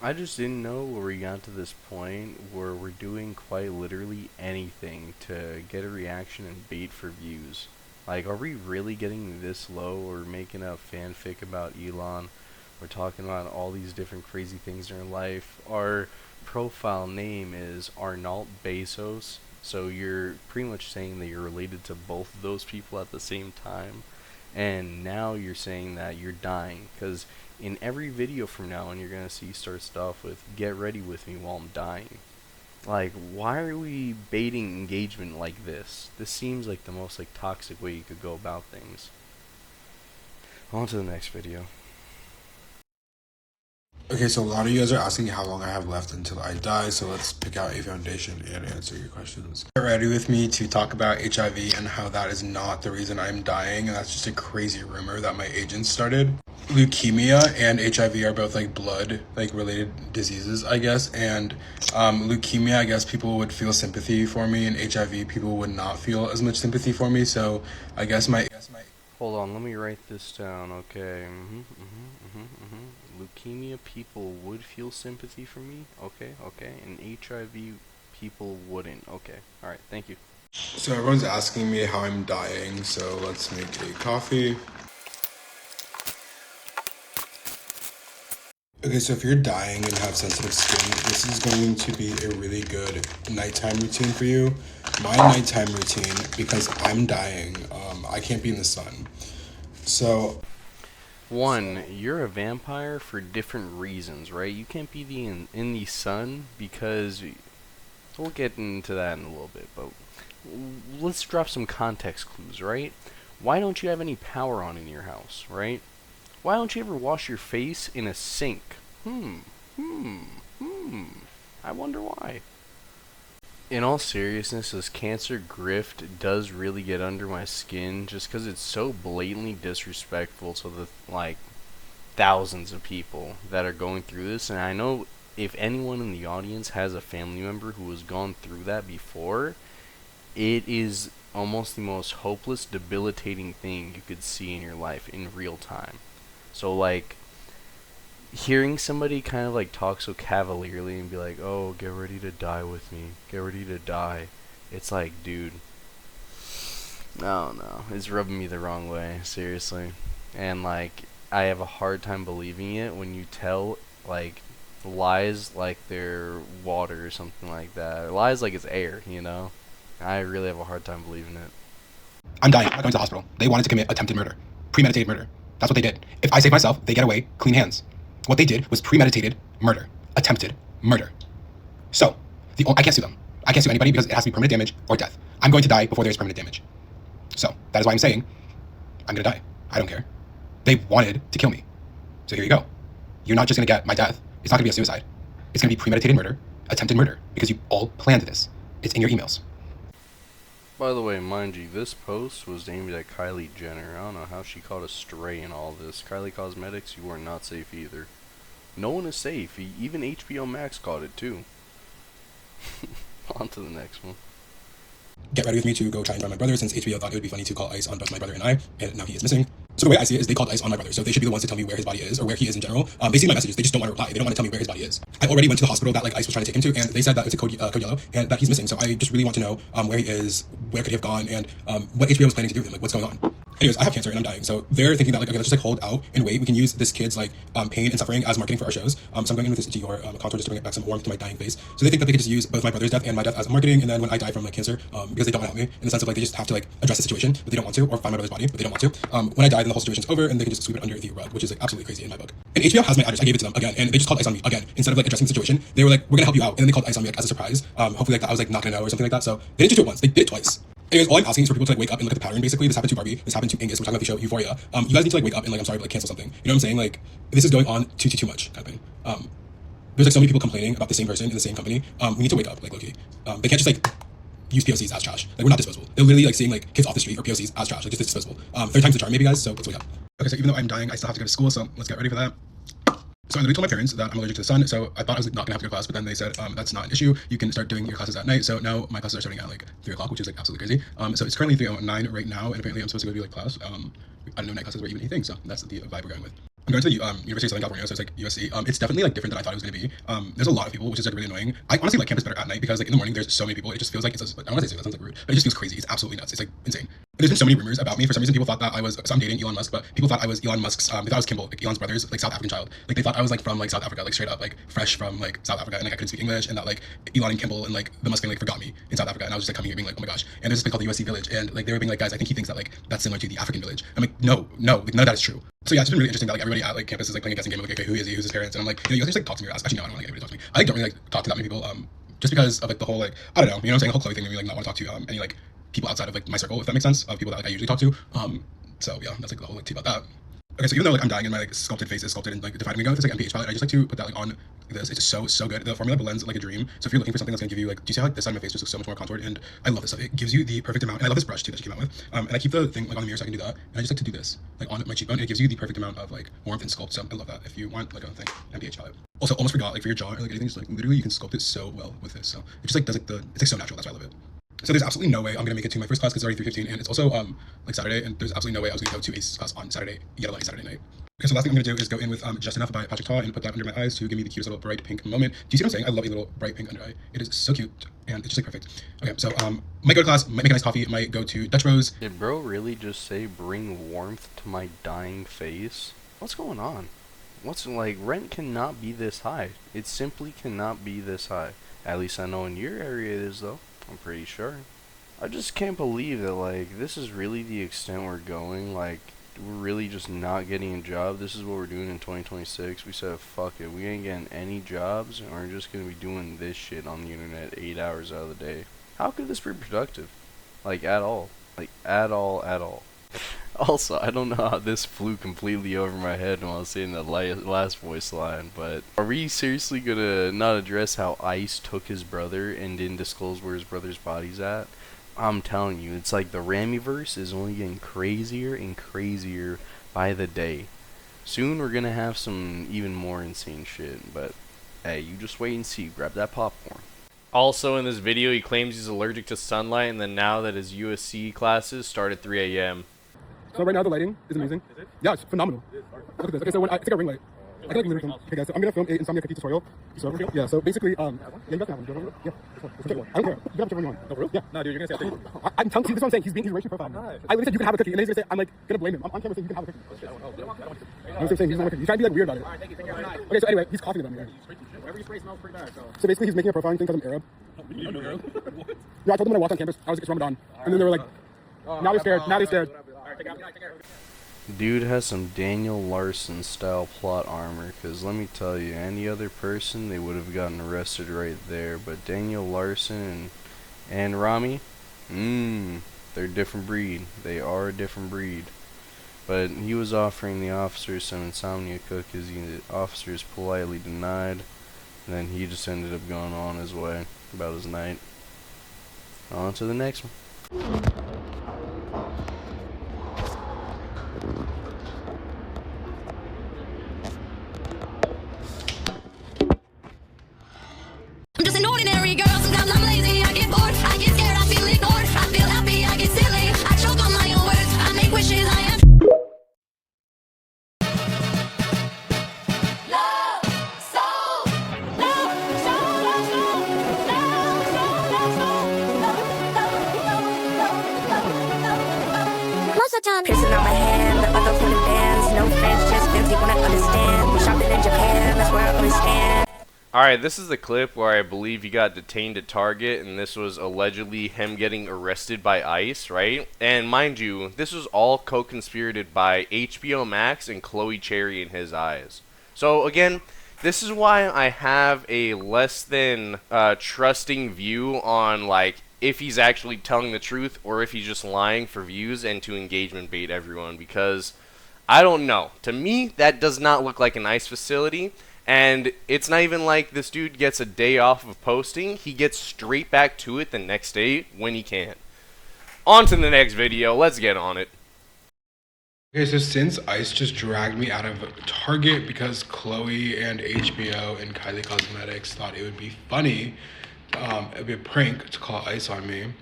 I just didn't know where we got to this point where we're doing quite literally anything to get a reaction and bait for views. Like, are we really getting this low or making a fanfic about Elon? We're talking about all these different crazy things in our life. Our profile name is Arnold Bezos, so you're pretty much saying that you're related to both of those people at the same time. And now you're saying that you're dying, because in every video from now on you're going to see start stuff with "get ready with me while I'm dying." Like, why are we baiting engagement like this? This seems like the most like toxic way you could go about things. On to the next video. Okay, so a lot of you guys are asking how long I have left until I die, so let's pick out a foundation and answer your questions. Get ready with me to talk about HIV and how that is not the reason I'm dying, and that's just a crazy rumor that my agent started. Leukemia and HIV are both like blood, like related diseases, I guess, and leukemia, I guess people would feel sympathy for me, and HIV people would not feel as much sympathy for me, so I guess my... Hold on, let me write this down, okay. Leukemia people would feel sympathy for me, okay, and HIV people wouldn't, okay. Alright, thank you. So everyone's asking me how I'm dying, so let's make a coffee. Okay, so if you're dying and have sensitive skin, this is going to be a really good nighttime routine for you. My nighttime routine, because I'm dying, I can't be in the sun. So... One, you're a vampire for different reasons, right? You can't be in the sun because... We'll get into that in a little bit, but let's drop some context clues, right? Why don't you have any power on in your house, right? Why don't you ever wash your face in a sink? I wonder why. In all seriousness, this cancer grift does really get under my skin just because it's so blatantly disrespectful to the, like, thousands of people that are going through this. And I know if anyone in the audience has a family member who has gone through that before, it is almost the most hopeless, debilitating thing you could see in your life in real time. So, like, hearing somebody kind of like talk so cavalierly and be like, "Oh, get ready to die with me, get ready to die," it's like, dude, no, it's rubbing me the wrong way, seriously. And like, I have a hard time believing it when you tell like lies like they're water or something like that, or lies like it's air, you know. I really have a hard time believing it. I'm dying. I'm not going to the hospital. They wanted to commit attempted murder. Premeditated murder. That's what they did. If I save myself, they get away, clean hands. What they did was premeditated murder. Attempted murder. So, I can't sue them. I can't sue anybody because it has to be permanent damage or death. I'm going to die before there's permanent damage. So, that is why I'm saying, I'm going to die. I don't care. They wanted to kill me. So here you go. You're not just going to get my death. It's not going to be a suicide. It's going to be premeditated murder, attempted murder, because you all planned this. It's in your emails. By the way, mind you, this post was aimed at Kylie Jenner. I don't know how she caught a stray in all this. Kylie Cosmetics, you are not safe either. No one is safe. Even HBO Max caught it too. On to the next one. Get ready with me to go try and find my brother, since HBO thought it would be funny to call ICE on both my brother and I, and now he is missing. So the way I see it is they called ICE on my brother, so they should be the ones to tell me where his body is or where he is in general. They see my messages, they just don't want to reply. They don't want to tell me where his body is. I already went to the hospital that like ICE was trying to take him to, and they said that it's a code yellow and that he's missing. So I just really want to know where he is, where could he have gone, and what HBO was planning to do with him, like what's going on. Anyways, I have cancer and I'm dying, so they're thinking that like, okay, let's just like hold out and wait. We can use this kid's like pain and suffering as marketing for our shows. So I'm going in with this Dior contour just to bring back some warmth to my dying face. So they think that they could just use both my brother's death and my death as marketing, and then when I die from like cancer, because they don't want to help me, in the sense of like they just have to like address the situation, but they don't want to, or find my brother's body, but they don't want to. When I die, then the whole situation's over, and they can just sweep it under the rug, which is like absolutely crazy in my book. And HBO has my address. I gave it to them again, and they just called ICE on me again instead of like addressing the situation. They were like, "We're gonna help you out," and then they called ICE on me like, as a surprise. Hopefully, like I was like not gonna know or something like that. So they didn't just do it once; they did it twice. Anyways, all I'm asking is for people to like wake up and look at the pattern. Basically, this happened to Barbie. This happened to Angus. We're talking about the show Euphoria. You guys need to like wake up and like I'm sorry, but like cancel something. You know what I'm saying? Like this is going on too much kind of thing. There's like so many people complaining about the same person in the same company. We need to wake up. Like okay, they can't just like use POCs as trash. Like we're not disposable. They're literally like seeing like kids off the street or POCs as trash. Like just disposable. Third time's the charm, maybe guys. So let's wake up. Okay, so even though I'm dying, I still have to go to school. So let's get ready for that. So I literally told my parents that I'm allergic to the sun, so I thought I was like, not gonna have to go to class, but then they said that's not an issue. You can start doing your classes at night. So now my classes are starting at like 3 o'clock, which is like absolutely crazy. So it's currently 3:09 right now, and apparently I'm supposed to go to like class. I don't know night classes were even anything, so that's the vibe we're going with. I'm going to the University of Southern California, so it's like USC. It's definitely like different than I thought it was going to be. There's a lot of people, which is like really annoying. I honestly like campus better at night because like in the morning there's so many people. It just feels like it's I don't want to say that sounds like rude, but it just feels crazy. It's absolutely nuts. It's like insane. There's been so many rumors about me. For some reason, people thought that I was. So I'm dating Elon Musk, but people thought I was Elon Musk's. They thought I was Kimball, like Elon's brother's like South African child. Like they thought I was like from like South Africa, like straight up like fresh from like South Africa, and like I couldn't speak English, and that like Elon and Kimball and like the Musk family like forgot me in South Africa, and I was just like coming here being like, oh my gosh. And there's this thing called the USC Village, and like they were being like, guys, I think he thinks that like that's similar to the African Village. I'm like, no, like, none of that is true. So yeah, it's been really interesting that like everybody at like campus is like playing a guessing game of like, okay, who is he, who's his parents, and I'm like, you guys just like talk to me or ask. Actually, no, I don't want to get anybody to talk to me. I like, don't really like talk to that many people, just because of like the whole like I don't know, you know what I'm saying, the whole Chloe thing made me like not want to talk to any like people outside of like my circle, if that makes sense, of people that like I usually talk to. So yeah, that's like the whole like tea about that. Okay, so even though like I'm dying and my like sculpted face is sculpted and like dividing me, with this like MPH palette, I just like to put that like on this. It's just so good. The formula blends like a dream. So if you're looking for something that's gonna give you like, do you see how like this side of my face just looks so much more contoured? And I love this stuff. It gives you the perfect amount. And I love this brush too that she came out with. And I keep the thing like on the mirror so I can do that. And I just like to do this like on my cheekbone. And it gives you the perfect amount of like warmth and sculpt. So I love that. If you want like a thing, MPH palette. Also, almost forgot like for your jaw or like anything, just like literally you can sculpt it so well with this. So it just like does like it's like so natural. That's why I love it. So there's absolutely no way I'm gonna make it to my first class because it's already 3:15 and it's also like Saturday, and there's absolutely no way I was gonna go to ACE's class on Saturday, yet alone Saturday night. Okay, so last thing I'm gonna do is go in with Just Enough by Patrick Ta and put that under my eyes to give me the cutest little bright pink moment. Do you see what I'm saying? I love a little bright pink under eye. It is so cute and it's just like perfect. Okay, so might go to class, might make a nice coffee, might go to Dutch Bros. Did bro really just say bring warmth to my dying face? What's going on? What's like rent cannot be this high. It simply cannot be this high. At least I know in your area it is though. I'm pretty sure. I just can't believe that like this is really the extent we're going. Like we're really just not getting a job. This is what we're doing in 2026. We said fuck it, we ain't getting any jobs and we're just gonna be doing this shit on the internet 8 hours out of the day. How could this be productive? Like at all. Like at all. Also, I don't know how this flew completely over my head while I was saying that last voice line, but are we seriously gonna not address how ICE took his brother and didn't disclose where his brother's body's at? I'm telling you, it's like the Ramiverse is only getting crazier and crazier by the day. Soon we're gonna have some even more insane shit, but hey, you just wait and see. Grab that popcorn. Also in this video, he claims he's allergic to sunlight, and then now that his USC classes start at 3 a.m. So right now the lighting is amazing. Yeah, it's phenomenal. Look at this. Okay, so when it's like a ring light. I can like literally film. Okay guys, so I'm gonna film an insomnia cookie tutorial. Yeah, so basically, yeah, you guys can have one. Yeah, I don't care. You can have whichever one you want. No, for real? Yeah. No, dude, you're gonna say I'm telling you, this is what I'm saying. He's racially profiled. I literally said you can have a cookie, and then he's gonna say, I'm like gonna blame him. I'm on camera saying you can have a cookie. I'm saying he's not a cookie. He's trying to be like weird about it. Okay, so anyway, he's coughing about me. Whatever you spray smells pretty bad, so basically he's making a profiling thing because I'm Arab. Yeah, I told them when I walked on campus, I was like, it's Ramadan. And then they were like, now they're scared. Dude has some Daniel Larson style plot armor, because let me tell you, any other person, they would have gotten arrested right there, but Daniel Larson and Rami, they're a different breed. They are a different breed. But he was offering the officers some insomnia cookies, the officers politely denied, and then he just ended up going on his way about his night. On to the next one. Japan, that's where I always stand. Alright, this is the clip where I believe he got detained at Target, and this was allegedly him getting arrested by ICE, right? And mind you, this was all co-conspirated by HBO Max and Chloe Cherry in his eyes. So again, this is why I have a less than trusting view on like if he's actually telling the truth or if he's just lying for views and to engagement bait everyone, because I don't know. To me, that does not look like an ICE facility. And it's not even like this dude gets a day off of posting. He gets straight back to it the next day when he can. On to the next video. Let's get on it. Okay, so since ICE just dragged me out of Target because Chloe and HBO and Kylie Cosmetics thought it would be funny, it'd be a prank to call ICE on me.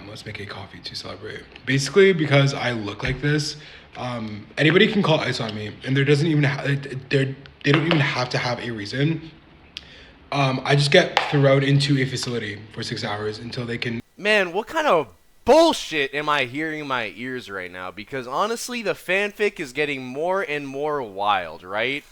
Let's make a coffee to celebrate. Basically, because I look like this, anybody can call ICE on me, and there doesn't even they don't even have to have a reason. I just get thrown into a facility for 6 hours until they can. Man, what kind of bullshit am I hearing in my ears right now? Because honestly, the fanfic is getting more and more wild, right?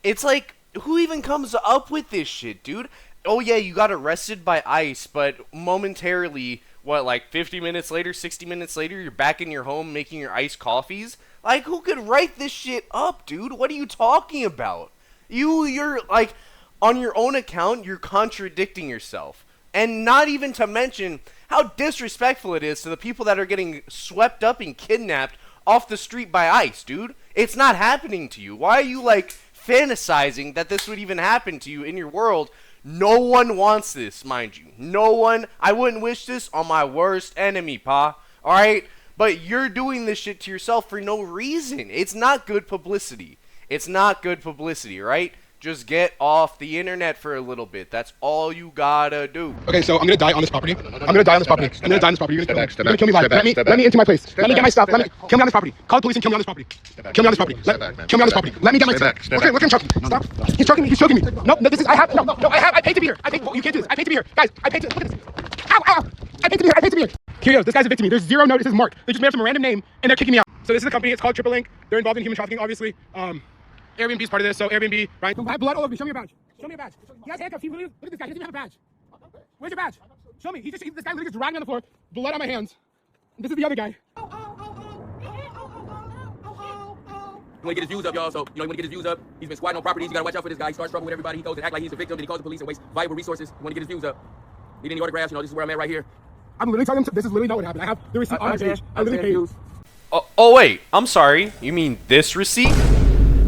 It's like, who even comes up with this shit, dude? Oh yeah, you got arrested by ICE, but momentarily, what, like 50 minutes later, 60 minutes later, you're back in your home making your iced coffees? Like, who could write this shit up, dude? What are you talking about? You're like, on your own account, you're contradicting yourself. And not even to mention how disrespectful it is to the people that are getting swept up and kidnapped off the street by ICE, dude. It's not happening to you. Why are you, like, fantasizing that this would even happen to you in your world? No one wants this, mind you. No one. I wouldn't wish this on my worst enemy, pa. Alright? But you're doing this shit to yourself for no reason. It's not good publicity. It's not good publicity, right? Just get off the internet for a little bit. That's all you gotta do. Okay, so I'm gonna die on this property. I'm gonna die on this property. I'm gonna die on this property. You're gonna kill me live. Let me into my place. Let me get my stuff. Let me kill me on this property. Call the police and kill me on this property. Kill me on this property. Kill me on this property. Let me get my stuff. Look at him choking. Stop. He's choking me. He's choking me. No, this is. I have. No. I paid to be here. You can't do this. I paid to be here, guys. I paid to. Look at this. Ow. I paid to be here. Curios, this guy's evicted me. There's zero notices marked. They just made up some random name and they're kicking me out. So this is a company. It's called Triple Link. They're involved in human trafficking, obviously. Airbnb is part of this, so Airbnb, right? I have blood all over me. Show me your badge. Show me your badge. He has handcuffs. Look at this guy. He doesn't even have a badge. Where's your badge? Show me. This guy literally just dragged me on the floor. Blood on my hands. This is the other guy. You want to get his views up, y'all, so, you want to get his views up. He's been squatting on properties. You got to watch out for this guy. He starts trouble with everybody. He goes and act like he's a victim. Then he calls the police and wastes valuable resources. You want to get his views up. Need any autographs? This is where I'm at right here. I'm literally telling him this is literally not what happened. I have the receipt on my page. I literally paid. Oh, wait. I'm sorry. You mean this receipt?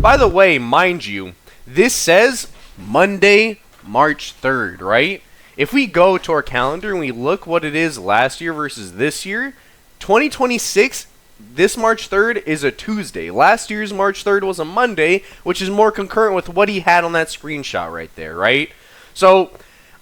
By the way, mind you, this says Monday, March 3rd, right? If we go to our calendar and we look what it is last year versus this year, 2026, this March 3rd is a Tuesday. Last year's March 3rd was a Monday, which is more concurrent with what he had on that screenshot right there, right? So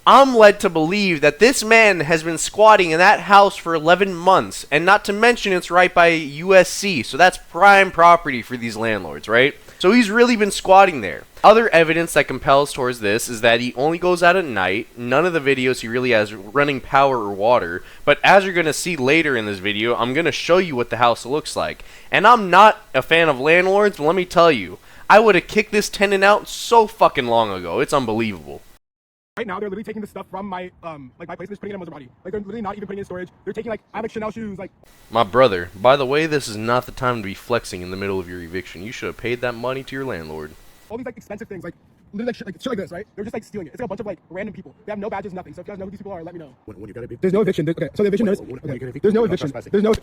I'm led to believe that this man has been squatting in that house for 11 months, and not to mention it's right by USC, so that's prime property for these landlords, right? So he's really been squatting there. Other evidence that compels towards this is that he only goes out at night. None of the videos he really has running power or water, but as you're going to see later in this video, I'm going to show you what the house looks like. And I'm not a fan of landlords, but let me tell you, I would have kicked this tenant out so fucking long ago. It's unbelievable. Right now, they're literally taking the stuff from my my place, just putting it in Maserati. Like, they're literally not even putting it in storage. They're taking, like, I have, like, Chanel shoes, like... My brother, by the way, this is not the time to be flexing in the middle of your eviction. You should have paid that money to your landlord. All these, like, expensive things, like, literally, like shit like this, right? They're just, like, stealing it. It's like a bunch of, like, random people. They have no badges, nothing. So if you guys know who these people are, let me know. When you got eviction? There's no eviction. Okay, so the eviction notice... Okay, there's no eviction. There's no...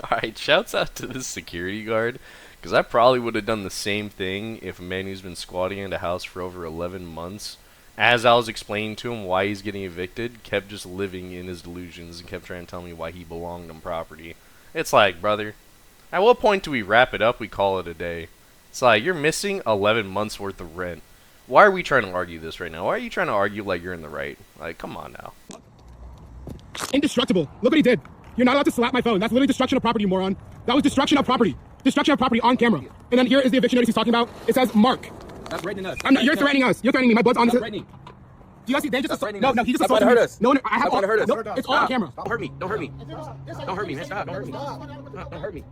Alright, shouts out to this security guard, because I probably would have done the same thing if a man who's been squatting in a house for over 11 months... As I was explaining to him why he's getting evicted, kept just living in his delusions and kept trying to tell me why he belonged on property. It's like, brother, at what point do we wrap it up? We call it a day. It's like, you're missing 11 months worth of rent. Why are we trying to argue this right now? Why are you trying to argue like you're in the right? Like, come on now. Indestructible. Look what he did. You're not allowed to slap my phone. That's literally destruction of property, you moron. That was destruction of property. Destruction of property on camera. And then here is the eviction notice he's talking about. It says Mark. That's threatening us. You're threatening us. You're threatening me. My blood's on this. Threatening. Do you guys see? They just threatening no, us. he just Stop assaulted trying to me. hurt us. No, I have Stop trying to hurt us. No, it's all on camera. Don't hurt me. Don't hurt me. Don't hurt me, man. Stop. Don't hurt me. Don't hurt me.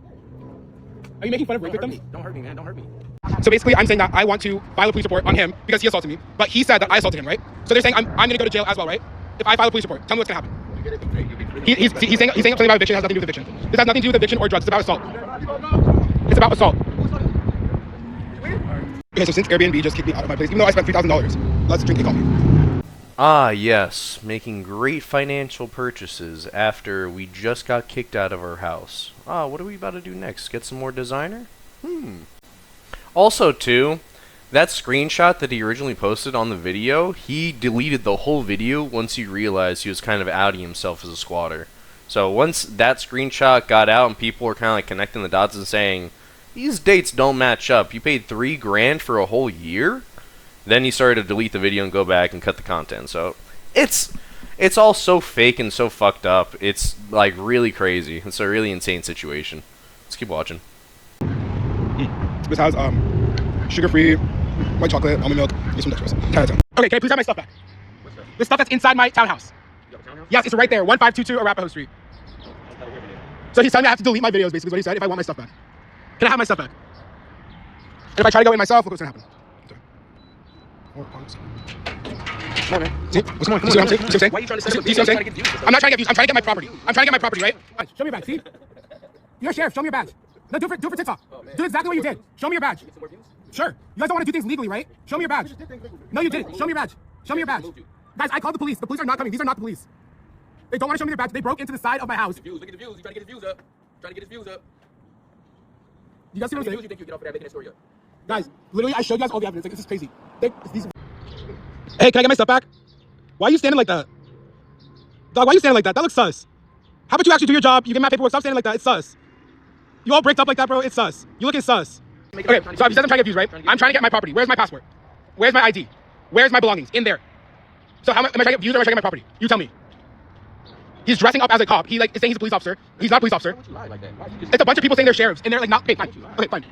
Are you making fun of rape Don't hurt victims? me. Don't hurt me, man. Don't hurt me. So basically, I'm saying that I want to file a police report on him because he assaulted me, but he said that I assaulted him, right? So they're saying I'm going to go to jail as well, right? If I file a police report, tell me what's going to happen. He's saying something about eviction. It has nothing to do with eviction. This has nothing to do with eviction or drugs. It's about assault. It's about assault. Okay, so since Airbnb just kicked me out of my place, even though I spent $3,000, let's drink a coffee. Ah, yes, making great financial purchases after we just got kicked out of our house. Ah, what are we about to do next? Get some more designer? Also, too, that screenshot that he originally posted on the video, he deleted the whole video once he realized he was kind of outing himself as a squatter. So once that screenshot got out and people were kind of like connecting the dots and saying, these dates don't match up, you paid $3 grand for a whole year? Then he started to delete the video and go back and cut the content. So it's all so fake and so fucked up. It's like really crazy. It's a really insane situation. Let's keep watching. This has sugar-free white chocolate, almond milk, and some dextrose. Chinatown. Okay, can I please have my stuff back? What's that? The stuff that's inside my townhouse. You have a townhouse? Yes, it's right there, 1522 Arapahoe Street. So he's telling me I have to delete my videos, basically, is what he said, if I want my stuff back. Can I have my stuff back? And if I try to go in myself, look what's gonna happen. See? What's going on? See what I'm saying? Why are you trying to set up a See what I'm video? saying? I'm not trying to get views. I'm trying to get my property. I'm trying to get my property, right? Show me your badge, see? You're a sheriff, show me your badge. No, do it for TikTok. Do exactly what you did. Show me your badge. Sure. You guys don't want to do things legally, right? Show me your badge. No, you didn't. Show me your badge. Show me your badge. Guys, I called the police. The police are not coming. These are not the police. They don't want to show me their badge. They broke into the side of my house. Look at the views. He's trying to get his views up. Trying to get his views up. You guys see what I'm saying? You think you get off of that making that story up? Guys, literally, I showed you guys all the evidence. Like, this is crazy. Hey, can I get my stuff back? Why are you standing like that? Dog, why are you standing like that? That looks sus. How about you actually do your job? You get my paperwork. Stop standing like that. It's sus. You all break up like that, bro. It's sus. You looking sus. Okay, so he says I'm trying to get views, right? I'm trying to get my property. Where's my passport? Where's my ID? Where's my belongings? In there. So how am I trying to get views or am I trying to get my property? You tell me. He's dressing up as a cop. He like is saying he's a police officer. He's not a police officer. It's a bunch of people saying they're sheriffs and they're like not. Okay, fine. Okay, fine.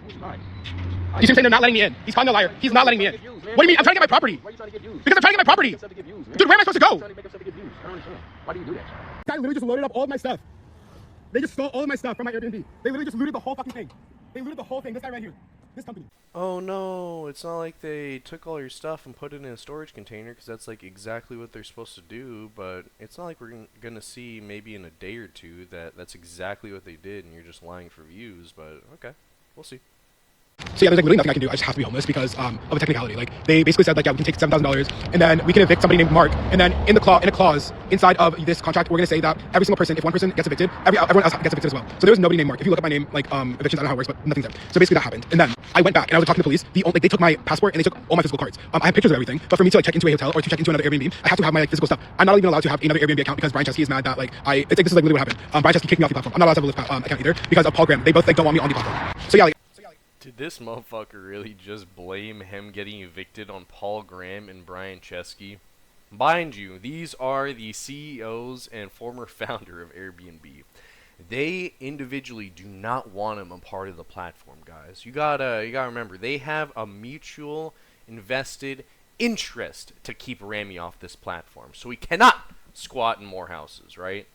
You see him saying they're not letting me in. He's calling a liar. He's not letting me in. What do you mean? I'm trying to get my property. Why are you trying to get views? Because I'm trying to get my property. Dude, where am I supposed to go? Why do you do that? Guy literally just loaded up all of my stuff. They just stole all of my stuff from my Airbnb. They literally just looted the whole fucking thing. They looted the whole thing. This guy right here. This company. Oh no, it's not like they took all your stuff and put it in a storage container, because that's like exactly what they're supposed to do, but it's not like we're gonna see maybe in a day or two that that's exactly what they did and you're just lying for views, but okay, we'll see. So yeah, there's like really nothing I can do. I just have to be homeless because of a technicality. Like they basically said, like, yeah, we can take $7,000 and then we can evict somebody named Mark. And then in a clause inside of this contract, we're gonna say that every single person, if one person gets evicted, everyone else gets evicted as well. So there was nobody named Mark. If you look at my name, like evictions, I don't know how it works, but nothing's there. So basically that happened. And then I went back and I was talking to the police. They took my passport and they took all my physical cards. I have pictures of everything, but for me to like check into a hotel or to check into another Airbnb, I have to have my like physical stuff. I'm not even allowed to have another Airbnb account because Brian Chesky is mad that like it's like this is like literally what happened. Brian Chesky kicked me off the platform. I'm not allowed to have a Lyft account either because of Paul Graham. They both like don't want me on the platform. So yeah, like. Did this motherfucker really just blame him getting evicted on Paul Graham and Brian Chesky? Mind you, these are the CEOs and former founder of Airbnb. They individually do not want him a part of the platform, guys. You gotta remember, they have a mutual invested interest to keep Ramy off this platform. So he cannot squat in more houses, right?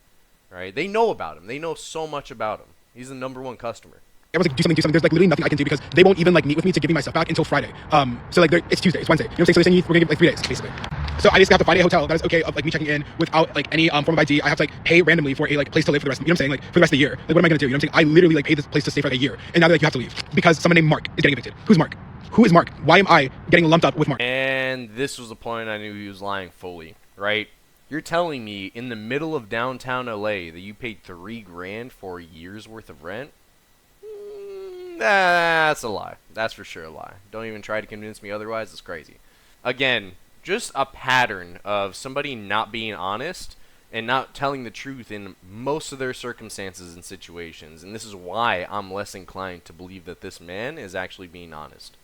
Right? They know about him. They know so much about him. He's the #1 customer. Everyone's like, do something. There's like literally nothing I can do because they won't even like meet with me to give me my stuff back until Friday. So like it's Tuesday, it's Wednesday. You know what I'm saying? So they're saying we're gonna give like 3 days basically. So I basically have to find a hotel that is okay of like me checking in without like any form of ID. I have to like pay randomly for a like place to live for the rest. You know what I'm saying? Like for the rest of the year. Like what am I gonna do? You know what I'm saying? I literally like paid this place to stay for like a year, and now they're like you have to leave because someone named Mark is getting evicted. Who's Mark? Who is Mark? Why am I getting lumped up with Mark? And this was the point I knew he was lying fully, right? You're telling me in the middle of downtown LA that you paid $3 grand for a year's worth of rent? That's a lie. That's for sure a lie. Don't even try to convince me otherwise. It's crazy. Again, just a pattern of somebody not being honest and not telling the truth in most of their circumstances and situations. And this is why I'm less inclined to believe that this man is actually being honest.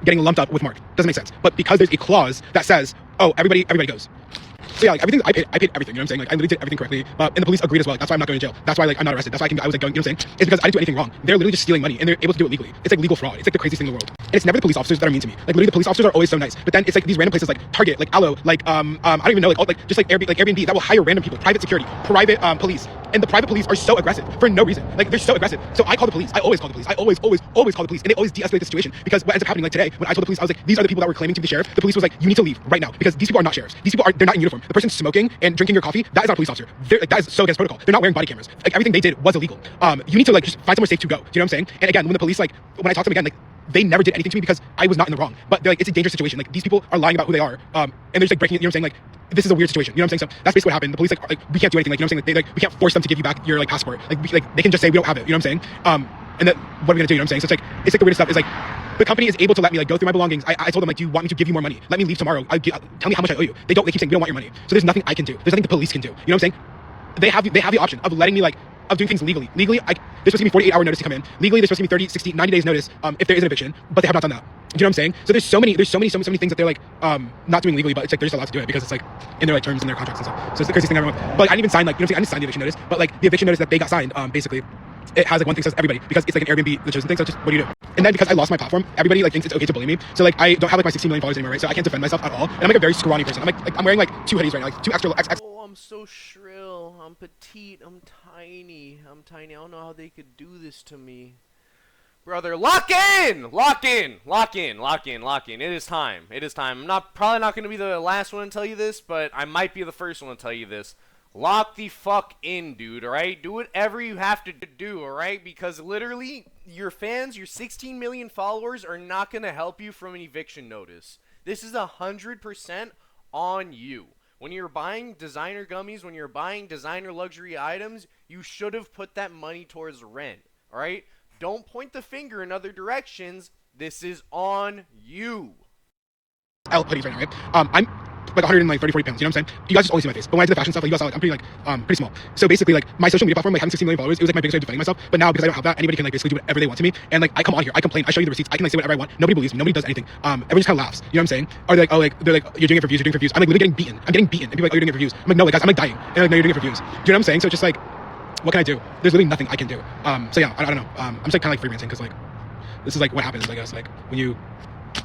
Getting lumped up with Mark doesn't make sense. But because there's a clause that says, oh, everybody goes. So yeah, like everything, I paid everything, you know what I'm saying? Like I literally did everything correctly, and the police agreed as well. Like, that's why I'm not going to jail. That's why like I'm not arrested. That's why I was like going, you know what I'm saying? It's because I didn't do anything wrong. They're literally just stealing money, and they're able to do it legally. It's like legal fraud. It's like the craziest thing in the world. And it's never the police officers that are mean to me. Like literally the police officers are always so nice. But then it's like these random places like Target, like Alo, like I don't even know, like just like Airbnb that will hire random people, private security, private police, And the private police are so aggressive for no reason. Like, they're so aggressive. So I call the police. I always call the police. I always call the police. And they always de-escalate the situation. Because what ends up happening, like today, when I told the police, I was like, these are the people that were claiming to be the sheriff. The police was like, you need to leave right now. Because these people are not sheriffs. These people they're not in uniform. The person smoking and drinking your coffee, that is not a police officer. Like, that is so against protocol. They're not wearing body cameras. Like, everything they did was illegal. You need to, like, just find somewhere safe to go. Do you know what I'm saying? And again, when the police, like, when I talk to them again, like, they never did anything to me because I was not in the wrong. But they're like, it's a dangerous situation. Like, these people are lying about who they are. And they're just like breaking it, you know what I'm saying? Like, this is a weird situation. You know what I'm saying? So that's basically what happened. The police like we can't do anything. Like, you know what I'm saying? Like, we can't force them to give you back your like passport. Like, they can just say we don't have it. You know what I'm saying? And then what are we gonna do? You know what I'm saying? So it's like the weirdest stuff. Is like the company is able to let me like go through my belongings. I told them like, do you want me to give you more money? Let me leave tomorrow. Tell me how much I owe you. They keep saying we don't want your money. So there's nothing I can do. There's nothing the police can do. You know what I'm saying? They have the option of letting me like of doing things legally. Legally, they're supposed to give me 48-hour notice to come in. Legally, they're supposed to give me 30, 60, 90 days notice if there is an eviction, but they have not done that. Do you know what I'm saying? So there's so many things that they're like not doing legally, but it's like they're just allowed to do it because it's like in their like terms and their contracts and stuff. So it's the craziest thing ever. But like, I didn't even sign like, you know what I'm saying? I didn't sign the eviction notice, but like the eviction notice that they got signed, basically it has like one thing that says everybody because it's like an Airbnb the chosen thing. So just what do you do? And then because I lost my platform, everybody like thinks it's okay to bully me. So like I don't have like my 16 million followers anymore, right? So I can't defend myself at all. And I'm like a very scrawny person. I'm wearing like 2 hoodies right now, like 2 extra. Oh, I'm so shrill. I'm petite. I'm tiny. I don't know how they could do this to me. Brother, lock in! Lock in! Lock in! Lock in! Lock in! It is time. It is time. I'm probably not going to be the last one to tell you this, but I might be the first one to tell you this. Lock the fuck in, dude, alright? Do whatever you have to do, alright? Because literally, your fans, your 16 million followers are not going to help you from an eviction notice. This is 100% on you. When you're buying designer gummies, when you're buying designer luxury items, you should have put that money towards rent, alright? Don't point the finger in other directions. This is on you. Hoodies right now, right? I'm like 130, 40 pounds, you know what I'm saying? You guys just only see my face. But when I did the fashion stuff, like you guys saw, like I'm pretty small. So basically, like my social media platform, like having 16 million followers, it was like my biggest way of defending myself. But now because I don't have that, anybody can like basically do whatever they want to me. And like I come on here, I complain, I show you the receipts, I can like say whatever I want. Nobody believes me, nobody does anything. Everyone just kind of laughs. You know what I'm saying? Or they're like, oh, like they're like, you're doing it for views, you're doing it for views. I'm like literally getting beaten. I'm getting beaten. And people are like, oh, you're doing it for views. I'm like, no, like guys, I'm like dying. And like, no, you're doing it for views. Do you know what I'm saying? So it's just like, what can I do? There's literally nothing I can do. So yeah, I don't know. I'm just like kind of like freelancing because like this is like what happens, I guess, like when you